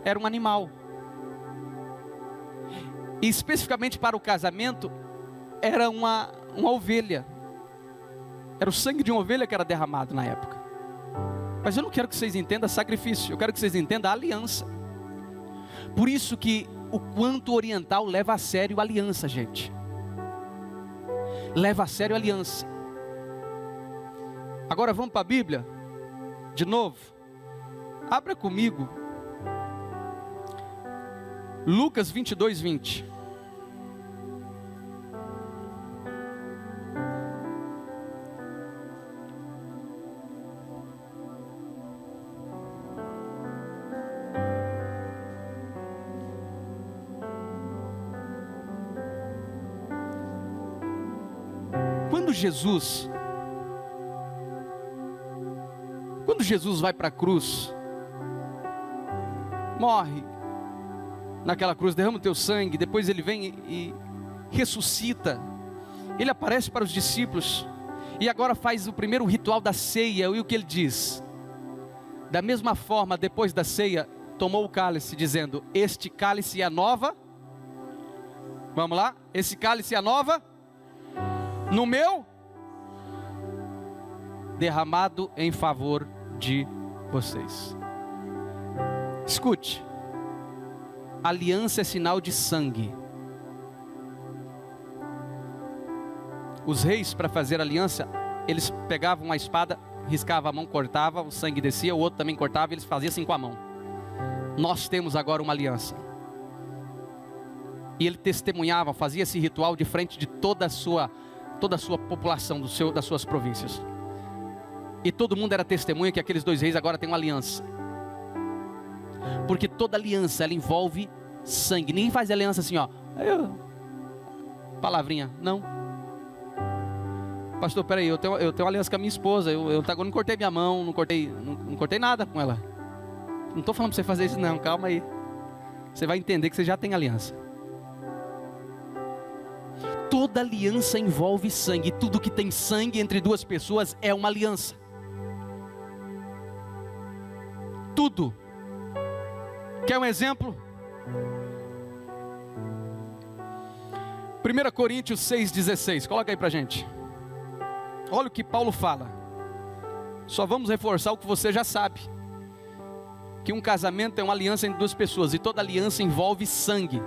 era um animal. E especificamente para o casamento, era uma ovelha. Era o sangue de uma ovelha que era derramado na época. Mas eu não quero que vocês entendam sacrifício, eu quero que vocês entendam a aliança. Por isso que o quanto o oriental leva a sério a aliança, gente. Leva a sério a aliança. Agora vamos para a Bíblia, de novo. Abra comigo. Lucas 22, 20. Quando Jesus vai para a cruz, morre naquela cruz, derrama o teu sangue, depois ele vem e ressuscita, ele aparece para os discípulos, e agora faz o primeiro ritual da ceia, e o que ele diz? Da mesma forma, depois da ceia, tomou o cálice, dizendo: este cálice é a nova, vamos lá, esse cálice é a nova, no meu, derramado em favor de vocês. Escute, aliança é sinal de sangue. Os reis, para fazer aliança, eles pegavam uma espada, riscava a mão, cortava, o sangue descia, o outro também cortava, e eles faziam assim com a mão. Nós temos agora uma aliança. E ele testemunhava, fazia esse ritual de frente de toda a sua população, das suas províncias. E todo mundo era testemunha que aqueles dois reis agora têm uma aliança. Porque toda aliança, ela envolve sangue. Ninguém faz aliança assim, ó. Palavrinha, não. Pastor, peraí, eu tenho uma aliança com a minha esposa. Eu não cortei minha mão, não cortei nada com ela. Não estou falando para você fazer isso não, calma aí. Você vai entender que você já tem aliança. Toda aliança envolve sangue. Tudo que tem sangue entre duas pessoas é uma aliança. Tudo. Quer um exemplo? 1 Coríntios 6,16. Coloca aí pra gente. Olha o que Paulo fala. Só vamos reforçar o que você já sabe. Que um casamento é uma aliança entre duas pessoas. E toda aliança envolve sangue.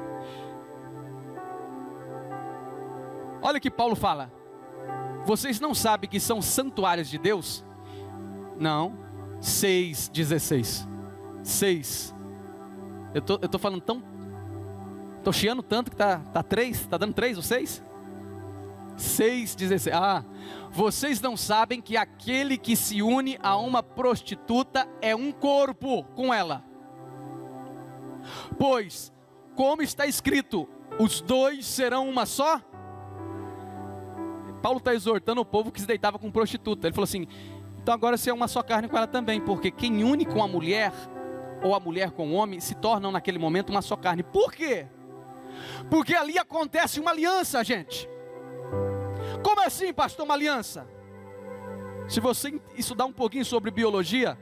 Olha o que Paulo fala. Vocês não sabem que são santuários de Deus? Não. 6,16. 6. Eu tô falando tão... Estou chiando tanto que tá 3. Está dando 3 ou 6? 6,16. Vocês não sabem que aquele que se une a uma prostituta é um corpo com ela. Pois, como está escrito, os dois serão uma só? Paulo está exortando o povo que se deitava com prostituta. Ele falou assim: então agora você é uma só carne com ela também, porque quem une com a mulher, ou a mulher com o homem, se tornam naquele momento uma só carne. Por quê? Porque ali acontece uma aliança, gente. Como assim, pastor, uma aliança? Se você estudar um pouquinho sobre biologia,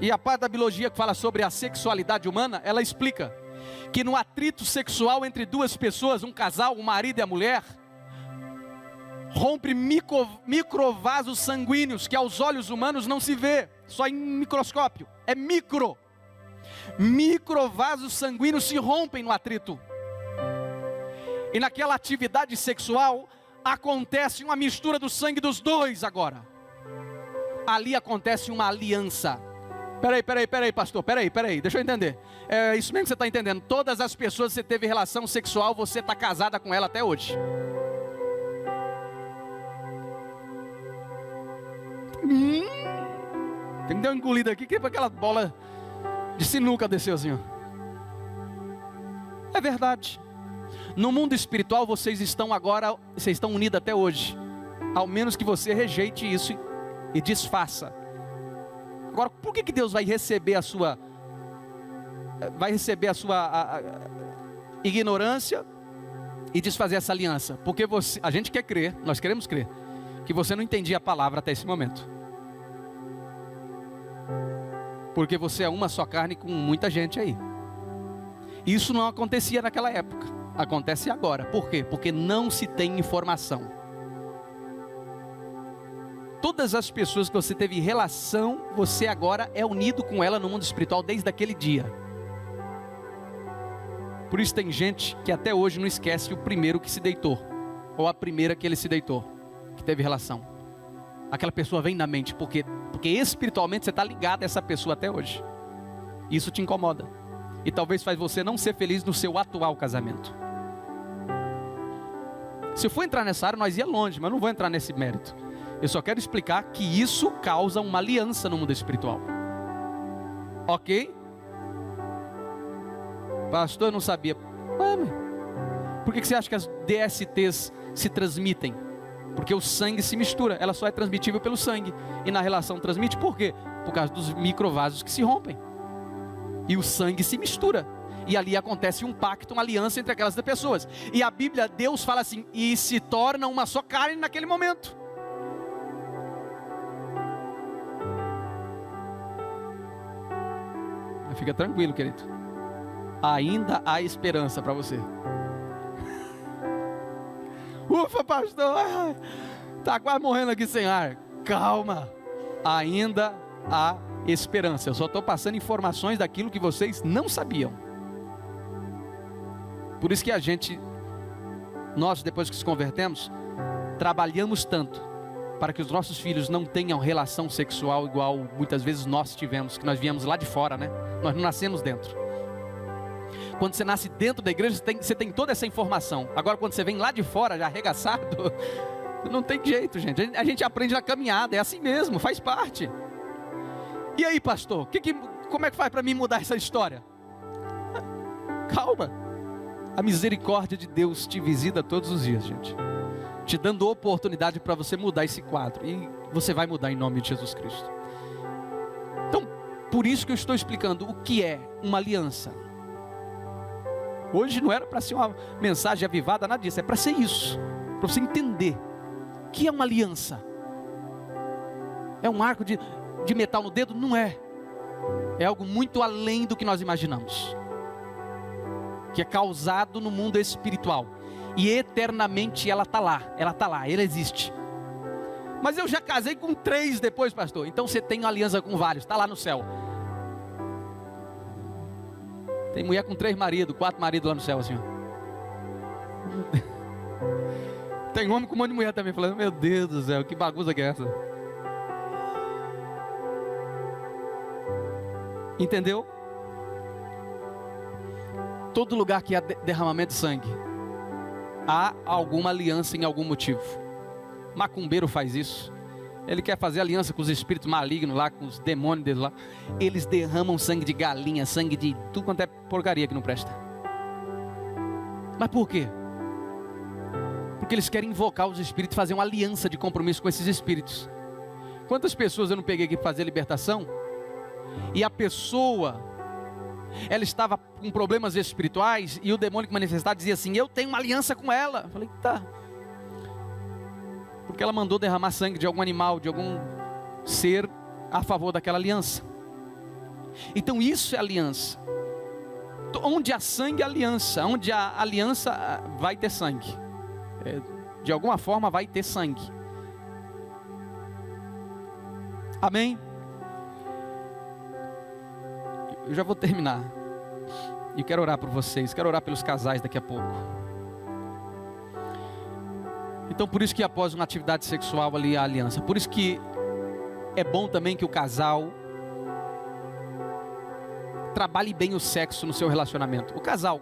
e a parte da biologia que fala sobre a sexualidade humana, ela explica que no atrito sexual entre duas pessoas, um casal, o marido e a mulher, rompe microvasos sanguíneos que aos olhos humanos não se vê, só em microscópio, é microvasos sanguíneos se rompem no atrito, e naquela atividade sexual acontece uma mistura do sangue dos dois agora, ali acontece uma aliança. Peraí, pastor, peraí, deixa eu entender, é isso mesmo que você está entendendo, todas as pessoas que você teve relação sexual, você está casada com ela até hoje. Quem deu uma engolida aqui, que foi aquela bola de sinuca desceu assim, ó. É verdade. No mundo espiritual vocês estão unidos até hoje, ao menos que você rejeite isso e desfaça. Agora, por que Deus vai receber a sua ignorância e desfazer essa aliança? Porque a gente quer crer, nós queremos crer, que você não entendia a palavra até esse momento. Porque você é uma só carne com muita gente aí. Isso não acontecia naquela época, acontece agora. Por quê? Porque não se tem informação. Todas as pessoas que você teve relação, você agora é unido com ela no mundo espiritual desde aquele dia. Por isso tem gente que até hoje não esquece o primeiro que se deitou, ou a primeira que ele se deitou, que teve relação. Aquela pessoa vem na mente, porque espiritualmente você está ligado a essa pessoa até hoje. Isso te incomoda. E talvez faz você não ser feliz no seu atual casamento. Se eu for entrar nessa área, nós ia longe, mas não vou entrar nesse mérito. Eu só quero explicar que isso causa uma aliança no mundo espiritual. Ok? Pastor, eu não sabia. Por que você acha que as DSTs se transmitem? Porque o sangue se mistura, ela só é transmitível pelo sangue. E na relação transmite por quê? Por causa dos microvasos que se rompem. E o sangue se mistura. E ali acontece um pacto, uma aliança entre aquelas pessoas. E a Bíblia, Deus fala assim, e se torna uma só carne naquele momento. Fica tranquilo, querido. Ainda há esperança para você. Ufa, pastor, está quase morrendo aqui sem ar. Calma, ainda há esperança. Eu só estou passando informações daquilo que vocês não sabiam. Por isso que nós depois que nos convertemos, trabalhamos tanto para que os nossos filhos não tenham relação sexual igual muitas vezes nós tivemos, que nós viemos lá de fora, né? Nós não nascemos dentro. Quando você nasce dentro da igreja, você tem toda essa informação. Agora quando você vem lá de fora, já arregaçado, não tem jeito, gente. A gente aprende na caminhada, é assim mesmo, faz parte. E aí, pastor, como é que faz para mim mudar essa história? Calma. A misericórdia de Deus te visita todos os dias, gente, te dando oportunidade para você mudar esse quadro. E você vai mudar em nome de Jesus Cristo. Então, por isso que eu estou explicando o que é uma aliança. Hoje não era para ser uma mensagem avivada, nada disso. É para ser isso, para você entender o que é uma aliança. É um arco de metal no dedo? Não é. É algo muito além do que nós imaginamos, que é causado no mundo espiritual. E eternamente ela está lá, ela existe. Mas eu já casei com 3 depois, pastor. Então você tem uma aliança com vários, está lá no céu. Tem mulher com 3 maridos, 4 maridos lá no céu assim, ó. Tem homem com um monte de mulher também, falando, meu Deus do céu, que bagunça que é essa? Entendeu? Todo lugar que há derramamento de sangue, há alguma aliança em algum motivo. Macumbeiro faz isso. Ele quer fazer aliança com os espíritos malignos lá, com os demônios deles lá. Eles derramam sangue de galinha, sangue de tudo quanto é porcaria que não presta. Mas por quê? Porque eles querem invocar os espíritos, fazer uma aliança de compromisso com esses espíritos. Quantas pessoas eu não peguei aqui para fazer libertação? E a pessoa, ela estava com problemas espirituais, e o demônio que manifestava dizia assim, eu tenho uma aliança com ela. Eu falei, tá. Porque ela mandou derramar sangue de algum animal, de algum ser a favor daquela aliança. Então isso é aliança. Onde há sangue, há aliança. Onde há aliança, vai ter sangue. De alguma forma vai ter sangue. Amém? Eu já vou terminar. E quero orar por vocês. Quero orar pelos casais daqui a pouco. Então por isso que após uma atividade sexual ali a aliança. Por isso que é bom também que o casal trabalhe bem o sexo no seu relacionamento. O casal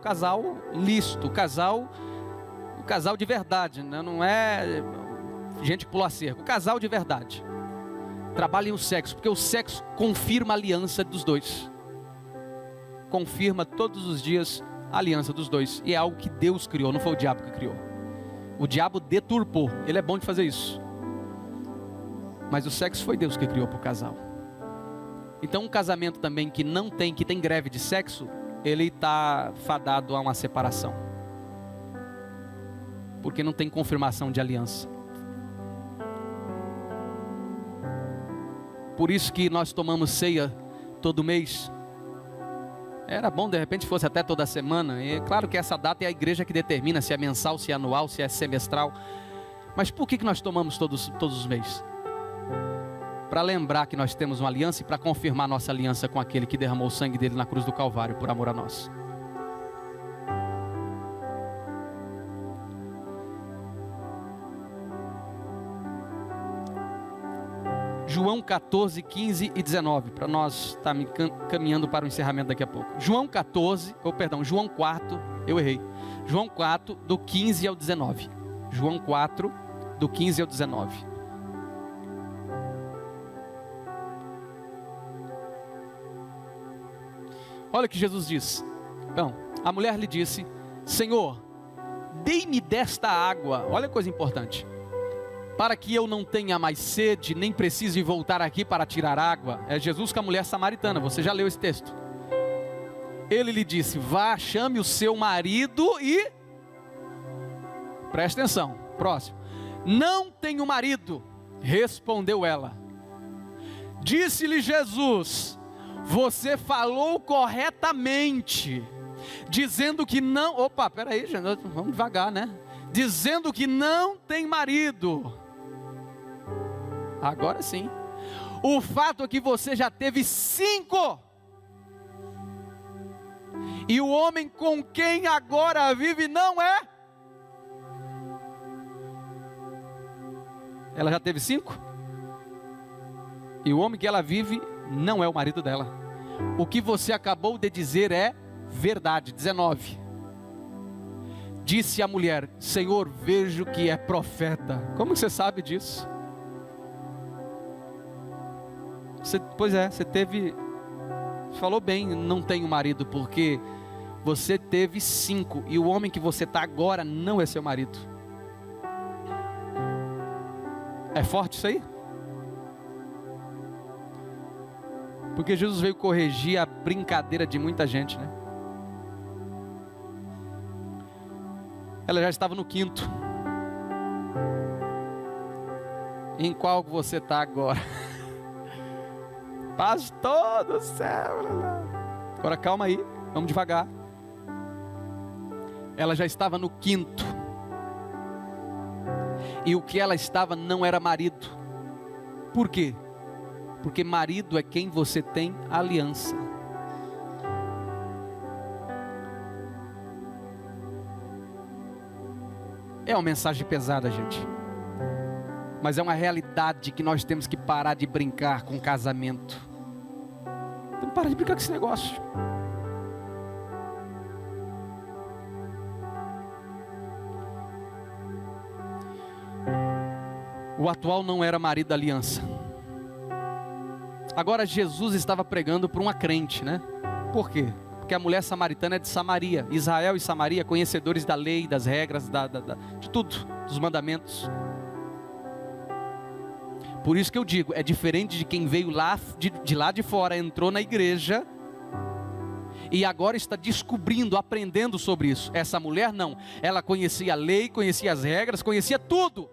lícito, o casal de verdade, né? Não é gente que pula a cerca. O casal de verdade. Trabalhem o sexo, porque o sexo confirma a aliança dos dois. Confirma todos os dias a aliança dos dois. E é algo que Deus criou, não foi o diabo que criou. O diabo deturpou, ele é bom de fazer isso. Mas o sexo foi Deus que criou para o casal. Então um casamento também que tem greve de sexo, ele está fadado a uma separação. Porque não tem confirmação de aliança. Por isso que nós tomamos ceia todo mês. Era bom de repente fosse até toda semana. E é claro que essa data é a igreja que determina se é mensal, se é anual, se é semestral. Mas por que nós tomamos todos os meses? Para lembrar que nós temos uma aliança e para confirmar nossa aliança com aquele que derramou o sangue dele na cruz do Calvário por amor a nós. João 14, 15 e 19, para nós estar caminhando para o encerramento daqui a pouco. João 4, eu errei. João 4, do 15 ao 19. João 4, do 15 ao 19. Olha o que Jesus diz. Então, a mulher lhe disse: Senhor, dei-me desta água. Olha que coisa importante. Para que eu não tenha mais sede, nem precise voltar aqui para tirar água. É Jesus com a mulher samaritana, você já leu esse texto. Ele lhe disse: vá, chame o seu marido e... Presta atenção, próximo. Não tenho marido, respondeu ela. Disse-lhe Jesus: você falou corretamente, dizendo que não... Opa, peraí, gente, vamos devagar, né? Dizendo que não tem marido. Agora sim. O fato é que você já teve 5. E o homem com quem agora vive não é... Ela já teve 5? E o homem que ela vive não é o marido dela. O que você acabou de dizer é verdade. 19. Disse a mulher: Senhor, vejo que é profeta. Como você sabe disso? Você teve... Falou bem, não tenho marido, porque você teve 5. E o homem que você está agora não é seu marido. É forte isso aí? Porque Jesus veio corrigir a brincadeira de muita gente, né? Ela já estava no 5º. Em qual você está agora? Pastor do céu. Agora calma aí, vamos devagar. Ela já estava no 5º. E o que ela estava não era marido. Por quê? Porque marido é quem você tem aliança. É uma mensagem pesada, gente. Mas é uma realidade que nós temos que parar de brincar com casamento. Então para de brincar com esse negócio. O atual não era marido da aliança. Agora Jesus estava pregando para uma crente, né? Por quê? Porque a mulher samaritana é de Samaria. Israel e Samaria, conhecedores da lei, das regras, de tudo, dos mandamentos. Por isso que eu digo, é diferente de quem veio lá de lá de fora, entrou na igreja e agora está descobrindo, aprendendo sobre isso. Essa mulher não, ela conhecia a lei, conhecia as regras, conhecia tudo.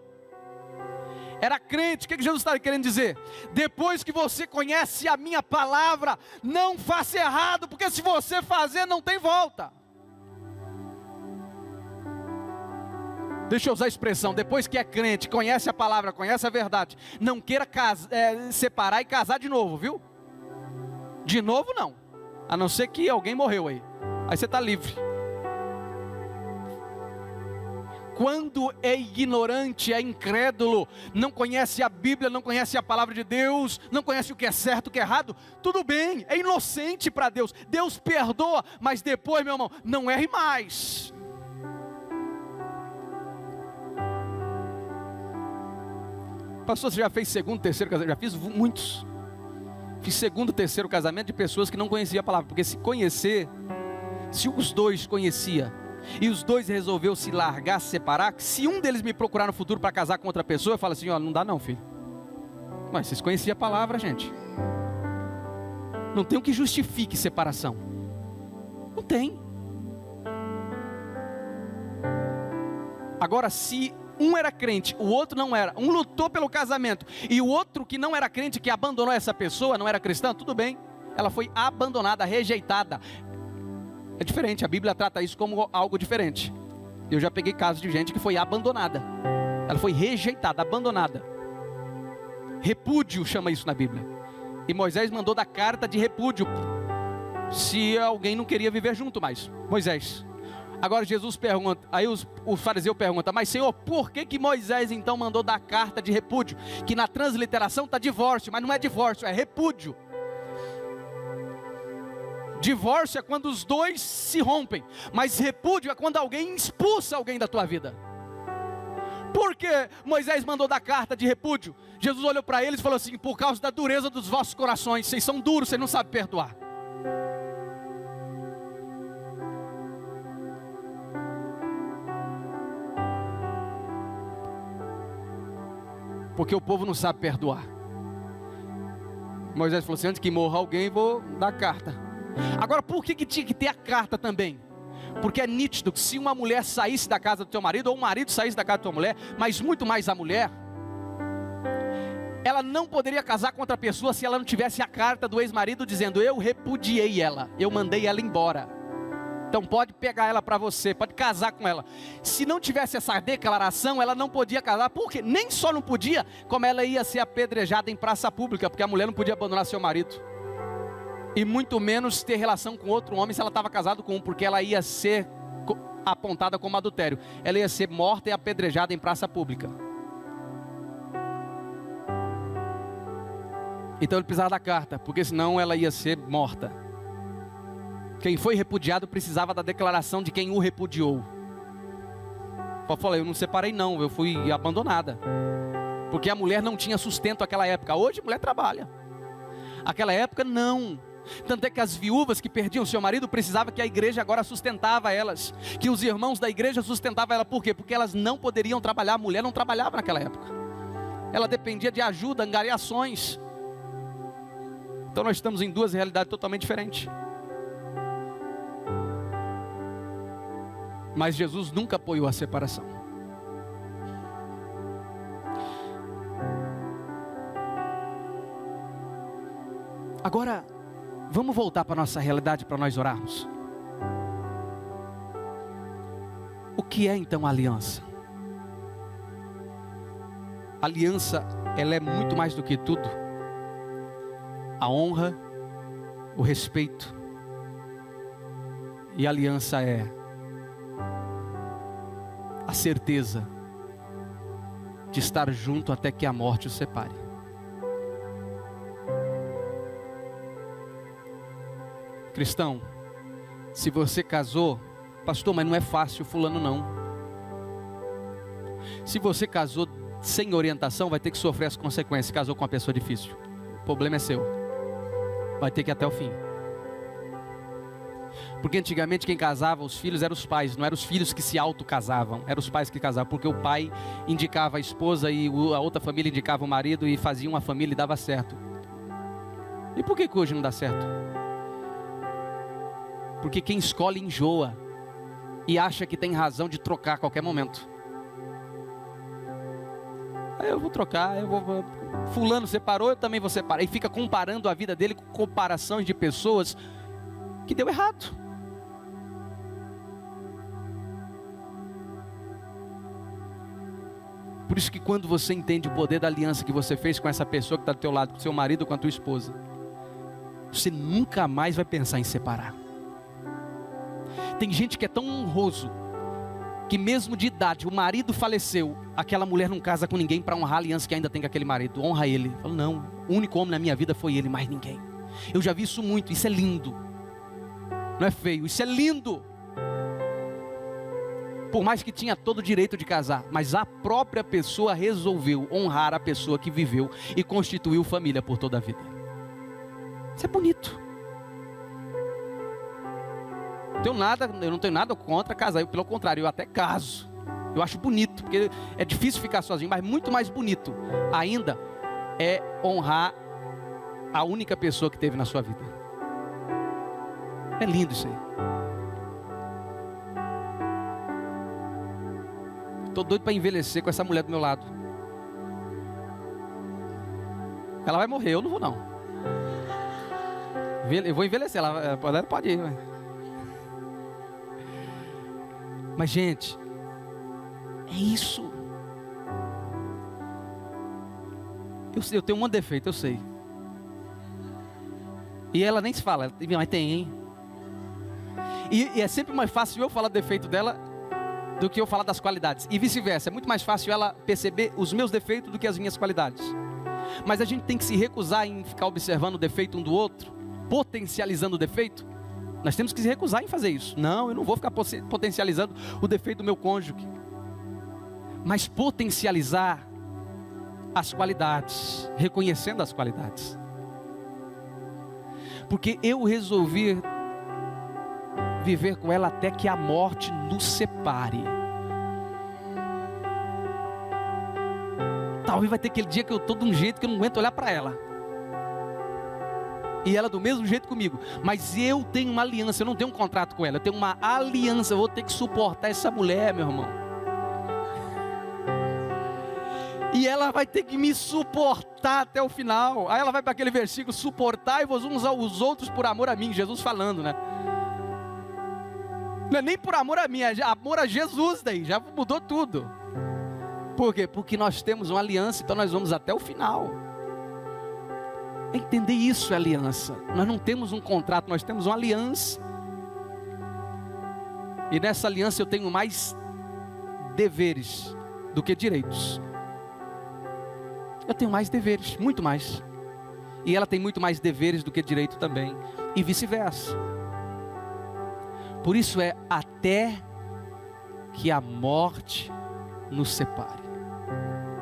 Era crente. O que Jesus está querendo dizer? Depois que você conhece a minha palavra, não faça errado, porque se você fazer não tem volta. Deixa eu usar a expressão, depois que é crente, conhece a palavra, conhece a verdade, não queira separar e casar de novo, viu? De novo não, a não ser que alguém morreu aí você está livre. Quando é ignorante, é incrédulo, não conhece a Bíblia, não conhece a palavra de Deus, não conhece o que é certo, o que é errado, tudo bem, é inocente para Deus, Deus perdoa, mas depois, meu irmão, não erre mais. Pastor, você já fez segundo, terceiro casamento? Já fiz muitos. Fiz segundo, terceiro casamento de pessoas que não conheciam a palavra. Porque se conhecer, se os dois conhecia e os dois resolveu se largar, se separar, se um deles me procurar no futuro para casar com outra pessoa, eu falo assim, ó, não dá não, filho. Mas vocês conheciam a palavra, gente. Não tem o que justifique separação. Não tem. Agora, se um era crente, o outro não era, um lutou pelo casamento, e o outro que não era crente, que abandonou essa pessoa, não era cristã, tudo bem. Ela foi abandonada, rejeitada. É diferente, a Bíblia trata isso como algo diferente. Eu já peguei casos de gente que foi abandonada. Ela foi rejeitada, abandonada. Repúdio chama isso na Bíblia. E Moisés mandou dar carta de repúdio, se alguém não queria viver junto mais. Moisés. Agora Jesus pergunta, aí o fariseu pergunta, mas Senhor, por que Moisés então mandou dar carta de repúdio? Que na transliteração está divórcio, mas não é divórcio, é repúdio. Divórcio é quando os dois se rompem, mas repúdio é quando alguém expulsa alguém da tua vida. Por que Moisés mandou dar carta de repúdio? Jesus olhou para eles e falou assim, por causa da dureza dos vossos corações, vocês são duros, vocês não sabem perdoar. Porque o povo não sabe perdoar. Moisés falou assim, antes que morra alguém, vou dar carta. Agora, por que tinha que ter a carta também? Porque é nítido que se uma mulher saísse da casa do teu marido, ou um marido saísse da casa da tua mulher, mas muito mais a mulher, ela não poderia casar com outra pessoa se ela não tivesse a carta do ex-marido dizendo, eu repudiei ela, eu mandei ela embora. Então pode pegar ela para você, pode casar com ela. Se não tivesse essa declaração, ela não podia casar, porque nem só não podia, como ela ia ser apedrejada em praça pública, porque a mulher não podia abandonar seu marido. E muito menos ter relação com outro homem se ela estava casada com um, porque ela ia ser apontada como adultério. Ela ia ser morta e apedrejada em praça pública. Então ele precisava da carta, porque senão ela ia ser morta. Quem foi repudiado precisava da declaração de quem o repudiou. Eu falei, eu não separei não, eu fui abandonada. Porque a mulher não tinha sustento naquela época. Hoje a mulher trabalha. Naquela época não. Tanto é que as viúvas que perdiam seu marido precisavam que a igreja agora sustentava elas. Que os irmãos da igreja sustentavam ela. Por quê? Porque elas não poderiam trabalhar. A mulher não trabalhava naquela época. Ela dependia de ajuda, angariações. Então nós estamos em duas realidades totalmente diferentes. Mas Jesus nunca apoiou a separação. Agora, vamos voltar para a nossa realidade para nós orarmos. O que é então a aliança? A aliança, ela é muito mais do que tudo. A honra, o respeito. E a aliança é a certeza de estar junto até que a morte os separe. Cristão, se você casou, pastor, mas não é fácil, fulano não. Se você casou sem orientação, vai ter que sofrer as consequências. Casou com uma pessoa difícil, o problema é seu. Vai ter que ir até o fim. Porque antigamente quem casava os filhos eram os pais, não eram os filhos que se auto-casavam, eram os pais que casavam, porque o pai indicava a esposa e a outra família indicava o marido e fazia uma família e dava certo. E por que hoje não dá certo? Porque quem escolhe enjoa e acha que tem razão de trocar a qualquer momento. Eu vou trocar, fulano separou, eu também vou separar. E fica comparando a vida dele com comparações de pessoas que deu errado. Por isso que quando você entende o poder da aliança que você fez com essa pessoa que está do teu lado, com seu marido, com a tua esposa, você nunca mais vai pensar em separar. Tem gente que é tão honroso, que mesmo de idade, o marido faleceu, aquela mulher não casa com ninguém para honrar a aliança que ainda tem com aquele marido. Honra ele. Fala, não, o único homem na minha vida foi ele, mais ninguém. Eu já vi isso muito, isso é lindo. Não é feio, isso é lindo. Por mais que tinha todo o direito de casar, mas a própria pessoa resolveu honrar a pessoa que viveu e constituiu família por toda a vida. Isso é bonito. Eu não tenho nada contra casar, pelo contrário, eu até caso. Eu acho bonito, porque é difícil ficar sozinho, mas muito mais bonito ainda é honrar a única pessoa que teve na sua vida. É lindo isso aí. Estou doido para envelhecer com essa mulher do meu lado. Ela vai morrer, eu não vou não. Eu vou envelhecer, ela pode ir. Mas gente, é isso. Eu tenho um defeito, eu sei. E ela nem se fala, mas tem, hein? E é sempre mais fácil eu falar do defeito dela do que eu falar das qualidades. E vice-versa, é muito mais fácil ela perceber os meus defeitos do que as minhas qualidades. Mas a gente tem que se recusar em ficar observando o defeito um do outro, potencializando o defeito. Nós temos que se recusar em fazer isso. Não, eu não vou ficar potencializando o defeito do meu cônjuge. Mas potencializar as qualidades, reconhecendo as qualidades. Porque eu resolvi viver com ela até que a morte nos separe. Talvez vai ter aquele dia que eu estou de um jeito que eu não aguento olhar para ela. E ela do mesmo jeito comigo. Mas eu tenho uma aliança, eu não tenho um contrato com ela. Eu tenho uma aliança, eu vou ter que suportar essa mulher, meu irmão. E ela vai ter que me suportar até o final. Aí ela vai para aquele versículo, suportai-vos uns aos outros por amor a mim. Jesus falando, né? Não é nem por amor a mim, é amor a Jesus daí. Já mudou tudo. Por quê? Porque nós temos uma aliança, então nós vamos até o final. Entender isso é aliança. Nós não temos um contrato, nós temos uma aliança. E nessa aliança eu tenho mais deveres do que direitos. Eu tenho mais deveres, muito mais. E ela tem muito mais deveres do que direito também. E vice-versa. Por isso é até que a morte nos separe.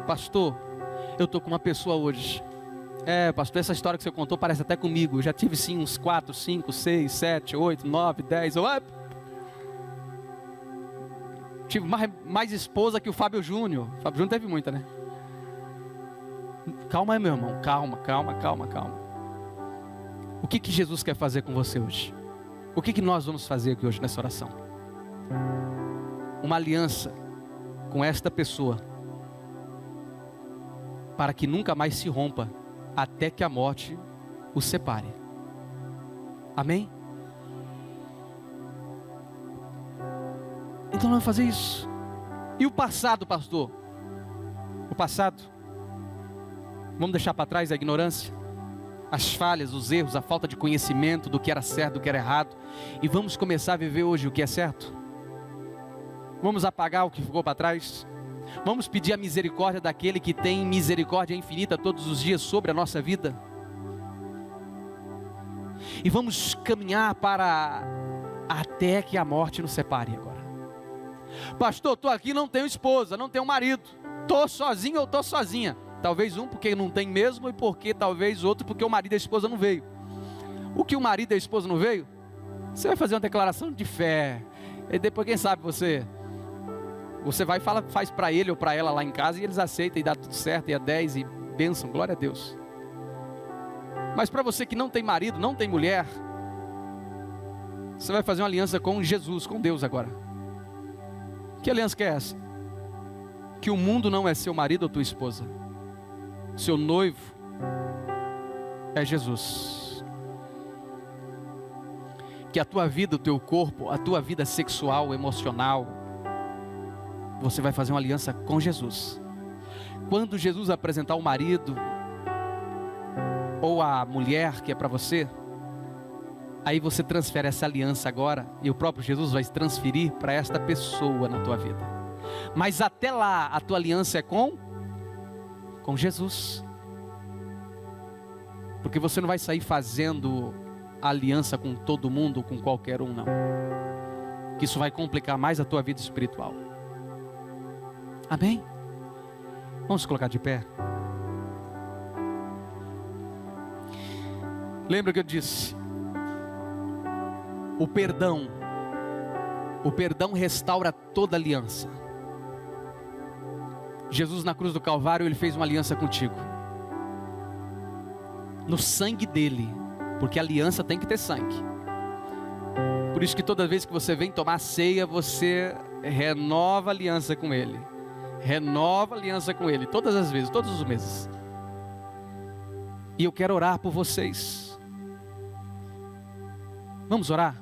Pastor, eu estou com uma pessoa hoje. Pastor, essa história que você contou parece até comigo. Eu já tive sim uns 4, 5, 6, 7, 8, 9, 10. Tive mais esposa que o Fábio Júnior. O Fábio Júnior teve muita, né? Calma aí, meu irmão. Calma. O que Jesus quer fazer com você hoje? O que nós vamos fazer aqui hoje nessa oração? Uma aliança com esta pessoa, para que nunca mais se rompa, até que a morte os separe. Amém? Então nós vamos fazer isso. E o passado, pastor? O passado? Vamos deixar para trás a ignorância, as falhas, os erros, a falta de conhecimento do que era certo, do que era errado, e vamos começar a viver hoje o que é certo. Vamos apagar o que ficou para trás. Vamos pedir a misericórdia daquele que tem misericórdia infinita todos os dias sobre a nossa vida. E vamos caminhar para até que a morte nos separe agora. Pastor, estou aqui, não tenho esposa, não tenho marido. Estou sozinho ou estou sozinha. Talvez um porque não tem mesmo, e porque talvez outro porque o marido e a esposa não veio. O que o marido e a esposa não veio, você vai fazer uma declaração de fé. E depois, quem sabe, você vai e faz para ele ou para ela lá em casa, e eles aceitam e dá tudo certo, e é 10 e bênção, glória a Deus. Mas para você que não tem marido, não tem mulher, você vai fazer uma aliança com Jesus, com Deus agora. Que aliança que é essa? Que o mundo não é seu marido ou tua esposa. Seu noivo é Jesus. Que a tua vida, o teu corpo, a tua vida sexual, emocional, você vai fazer uma aliança com Jesus. Quando Jesus apresentar o marido ou a mulher que é para você, aí você transfere essa aliança agora, e o próprio Jesus vai transferir para esta pessoa na tua vida. Mas até lá, a tua aliança é com Jesus. Porque você não vai sair fazendo aliança com todo mundo, com qualquer um, não. Que isso vai complicar mais a tua vida espiritual. Amém? Vamos colocar de pé. Lembra que eu disse? O perdão O perdão restaura toda aliança. Jesus na cruz do Calvário, Ele fez uma aliança contigo. No sangue dEle, porque a aliança tem que ter sangue. Por isso que toda vez que você vem tomar ceia, você renova a aliança com Ele. Renova a aliança com Ele, todas as vezes, todos os meses. E eu quero orar por vocês. Vamos orar?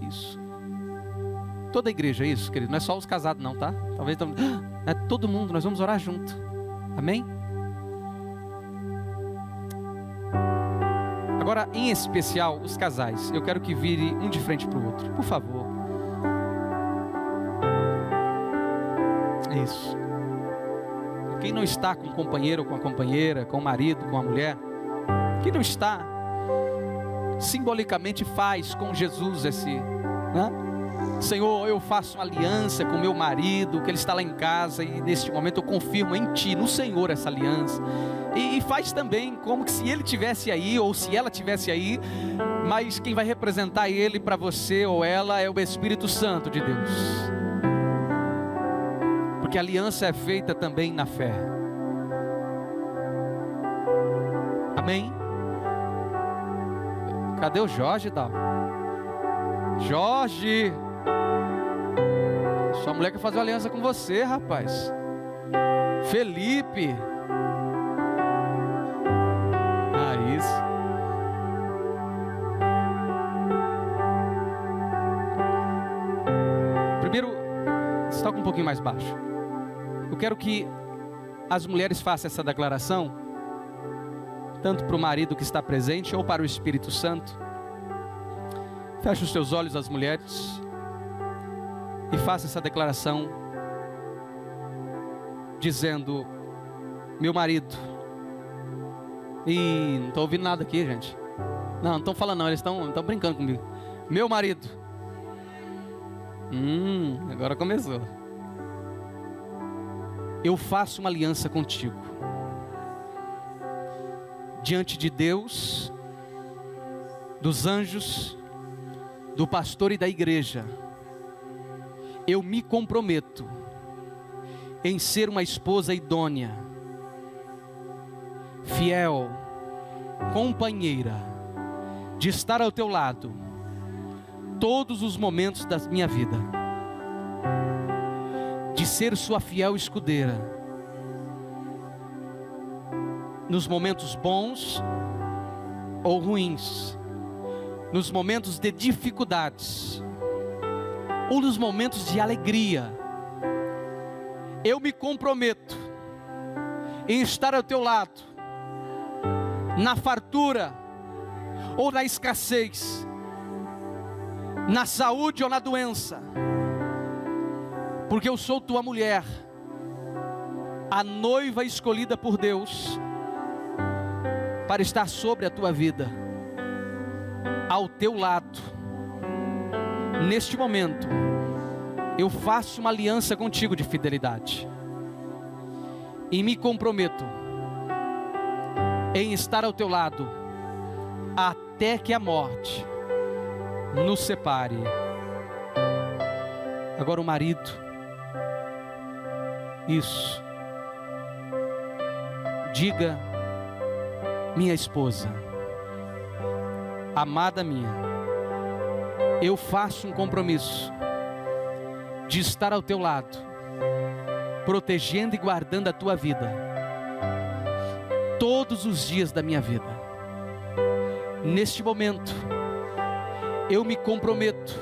Isso. Toda a igreja, isso, querido. Não é só os casados não, tá? Talvez é todo mundo, nós vamos orar junto. Amém? Agora, em especial, os casais. Eu quero que vire um de frente para o outro, por favor. Isso. Quem não está com o companheiro ou com a companheira, com o marido, com a mulher, quem não está, simbolicamente faz com Jesus esse, né? Senhor, eu faço uma aliança com meu marido, que ele está lá em casa, e neste momento eu confirmo em Ti, no Senhor, essa aliança. E faz também como que se ele tivesse aí, ou se ela tivesse aí, mas quem vai representar ele para você ou ela é o Espírito Santo de Deus. Porque a aliança é feita também na fé. Amém? Cadê o Jorge, Dal? Jorge! Sua mulher quer fazer uma aliança com você, rapaz. Felipe! Ah, isso. Primeiro, você toca um pouquinho mais baixo. Eu quero que as mulheres façam essa declaração, tanto para o marido que está presente, ou para o Espírito Santo. Feche os seus olhos, as mulheres, e faça essa declaração, dizendo: meu marido. Ih, não estou ouvindo nada aqui, gente. Não estão falando não, eles estão brincando comigo. Meu marido. Agora começou. Eu faço uma aliança contigo. Diante de Deus, dos anjos, do pastor e da igreja, eu me comprometo em ser uma esposa idônea, fiel, companheira, de estar ao teu lado todos os momentos da minha vida, de ser sua fiel escudeira, nos momentos bons ou ruins, nos momentos de dificuldades ou nos momentos de alegria. Eu me comprometo em estar ao teu lado, na fartura ou na escassez, na saúde ou na doença, porque eu sou tua mulher, a noiva escolhida por Deus para estar sobre a tua vida, ao teu lado. Neste momento eu faço uma aliança contigo de fidelidade e me comprometo em estar ao teu lado até que a morte nos separe. Agora o marido, isso, diga: minha esposa, amada minha, eu faço um compromisso de estar ao teu lado, protegendo e guardando a tua vida, todos os dias da minha vida. Neste momento, eu me comprometo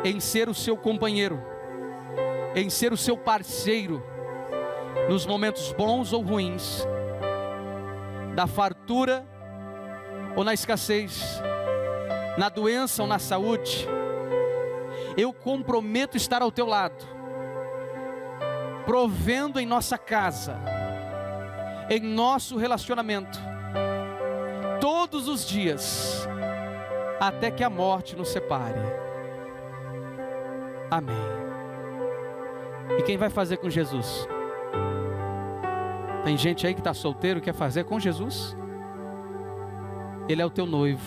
em ser o seu companheiro, em ser o seu parceiro, nos momentos bons ou ruins, da fartura ou na escassez, na doença ou na saúde. Eu comprometo estar ao teu lado, provendo em nossa casa, em nosso relacionamento, todos os dias, até que a morte nos separe. Amém. E quem vai fazer com Jesus? Tem gente aí que está solteiro, quer fazer com Jesus? Ele é o teu noivo,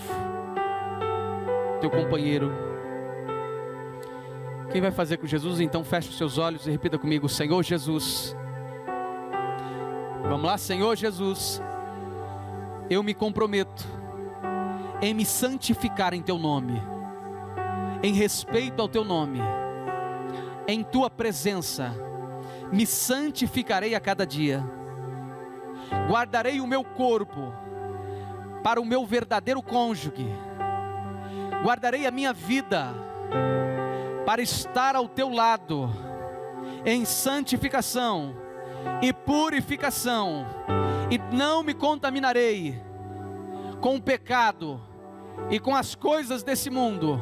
teu companheiro, Quem vai fazer com Jesus, então feche os seus olhos e repita comigo: Senhor Jesus. Vamos lá, Senhor Jesus, eu me comprometo em me santificar em teu nome, em respeito ao teu nome, em tua presença, me santificarei a cada dia, guardarei o meu corpo para o meu verdadeiro cônjuge, guardarei a minha vida para estar ao teu lado, em santificação e purificação, e não me contaminarei com o pecado e com as coisas desse mundo,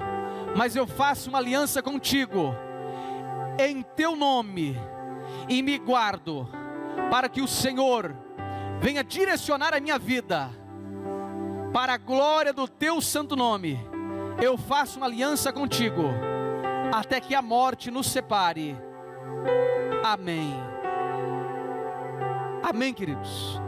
mas eu faço uma aliança contigo, em teu nome, e me guardo, para que o Senhor venha direcionar a minha vida, para a glória do teu santo nome. Eu faço uma aliança contigo, até que a morte nos separe. Amém. Amém, queridos.